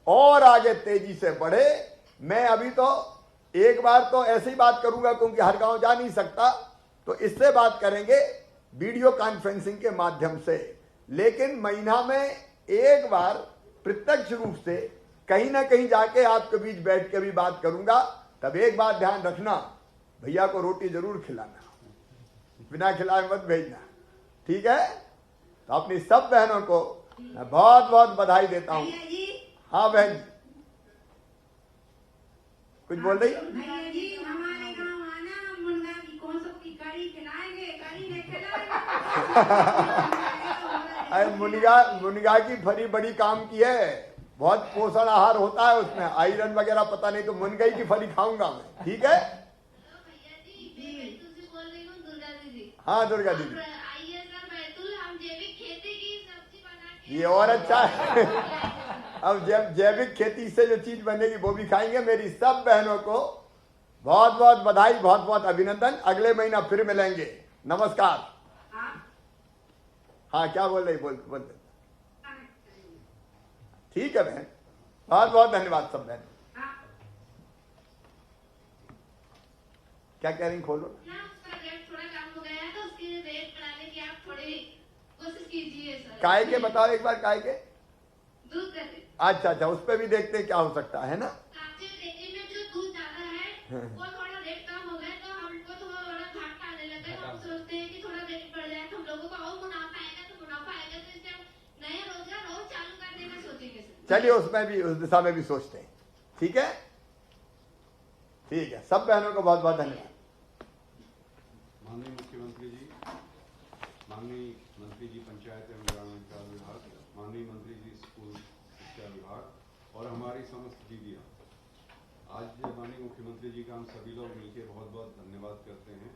[SPEAKER 3] और आगे तेजी से बढ़े। मैं अभी तो एक बार तो ऐसे ही बात करूंगा, क्योंकि हर गांव जा नहीं सकता, तो इससे बात करेंगे वीडियो कॉन्फ्रेंसिंग के माध्यम से। लेकिन महीना में एक बार प्रत्यक्ष रूप से कहीं ना कहीं जाके आपके बीच बैठ के भी बात करूंगा। तब एक बात ध्यान रखना, भैया को रोटी जरूर खिलाना, बिना खिलाए मत भेजना, ठीक है? तो अपनी सब बहनों को मैं बहुत बहुत बधाई देता हूं।
[SPEAKER 4] भैया जी,
[SPEAKER 3] हाँ बहन, कुछ बोल रही?
[SPEAKER 4] भैया जी हमारे गांव आना, मुनगा की कौन सो की कड़ी खिलाएंगे, कड़ी नहीं खिलाएंगे।
[SPEAKER 3] अरे मुनगा की फरी बड़ी काम की है, बहुत पोषण आहार होता है उसमें, आयरन वगैरह पता नहीं, तो मुनगाई की फली खाऊंगा मैं, ठीक है?
[SPEAKER 6] भैया जी मैं तुझसे बोल रही हूँ दुर्गा दीदी।
[SPEAKER 3] हाँ दुर्गा दीदी,
[SPEAKER 6] आइए सर बैतूल, हम जैविक खेती की सब्जी बना के,
[SPEAKER 3] ये और अच्छा है। अब जैविक खेती से जो चीज बनेगी वो भी खाएंगे। मेरी सब बहनों को बहुत बहुत बधाई, बहुत बहुत अभिनंदन। अगले महीना फिर मिलेंगे। नमस्कार। हाँ क्या बोल रही? बोल ठीक है बहन, बहुत बहुत धन्यवाद सब बहन। क्या कह रही, खोलो
[SPEAKER 6] ना उसका रेट थोड़ा कम हो गया है, तो उसकी रेट बढ़ाने की आप थोड़ी कोशिश कीजिए सर।
[SPEAKER 3] काय के बताओ एक बार, काय के?
[SPEAKER 6] दूध का रेट
[SPEAKER 3] अच्छा अच्छा, उस पर भी देखते हैं क्या हो सकता है ना।
[SPEAKER 6] आपके डेयरी में जो दूध ज्यादा है वो थोड़ा रेट कम हो गया, तो हमको थोड़ा बड़ा घाटा आने लगा है। हम सोचते हैं कि थोड़ा रेट बढ़ जाए तो हम लोगों को और मुनाफा आएगा, तो मुनाफा आएगा तो इससे हम नया रोजगार और चालू करने का सोचेंगे सर।
[SPEAKER 3] चलिए उसमें भी, उस दिशा में भी सोचते हैं। ठीक है, ठीक है, सब बहनों को बहुत बहुत धन्यवाद।
[SPEAKER 2] माननीय मुख्यमंत्री जी, माननीय मंत्री जी पंचायत एवं ग्रामीण विकास विभाग, माननीय मंत्री जी स्कूल शिक्षा विभाग और हमारी समस्त दीदियाँ, आज माननीय मुख्यमंत्री जी का हम सभी लोग मिलकर बहुत बहुत धन्यवाद करते हैं।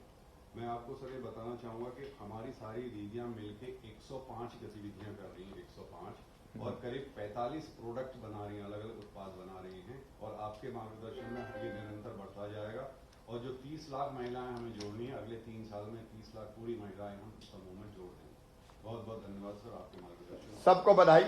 [SPEAKER 2] मैं आपको सर ये बताना चाहूँगा कि हमारी सारी दीदियाँ मिलके 105 गतिविधियाँ कर रही हैं, 105, और करीब 45 प्रोडक्ट बना रही हैं, अलग अलग उत्पाद बना रही हैं, और आपके मार्गदर्शन में ये निरंतर बढ़ता जाएगा। और जो 30 लाख महिलाएं हमें जोड़नी है, अगले 3 साल में 30 लाख पूरी महिलाएं हम समूह में जोड़ देंगे। बहुत बहुत धन्यवाद सर आपके मार्गदर्शन।
[SPEAKER 3] सबको बधाई।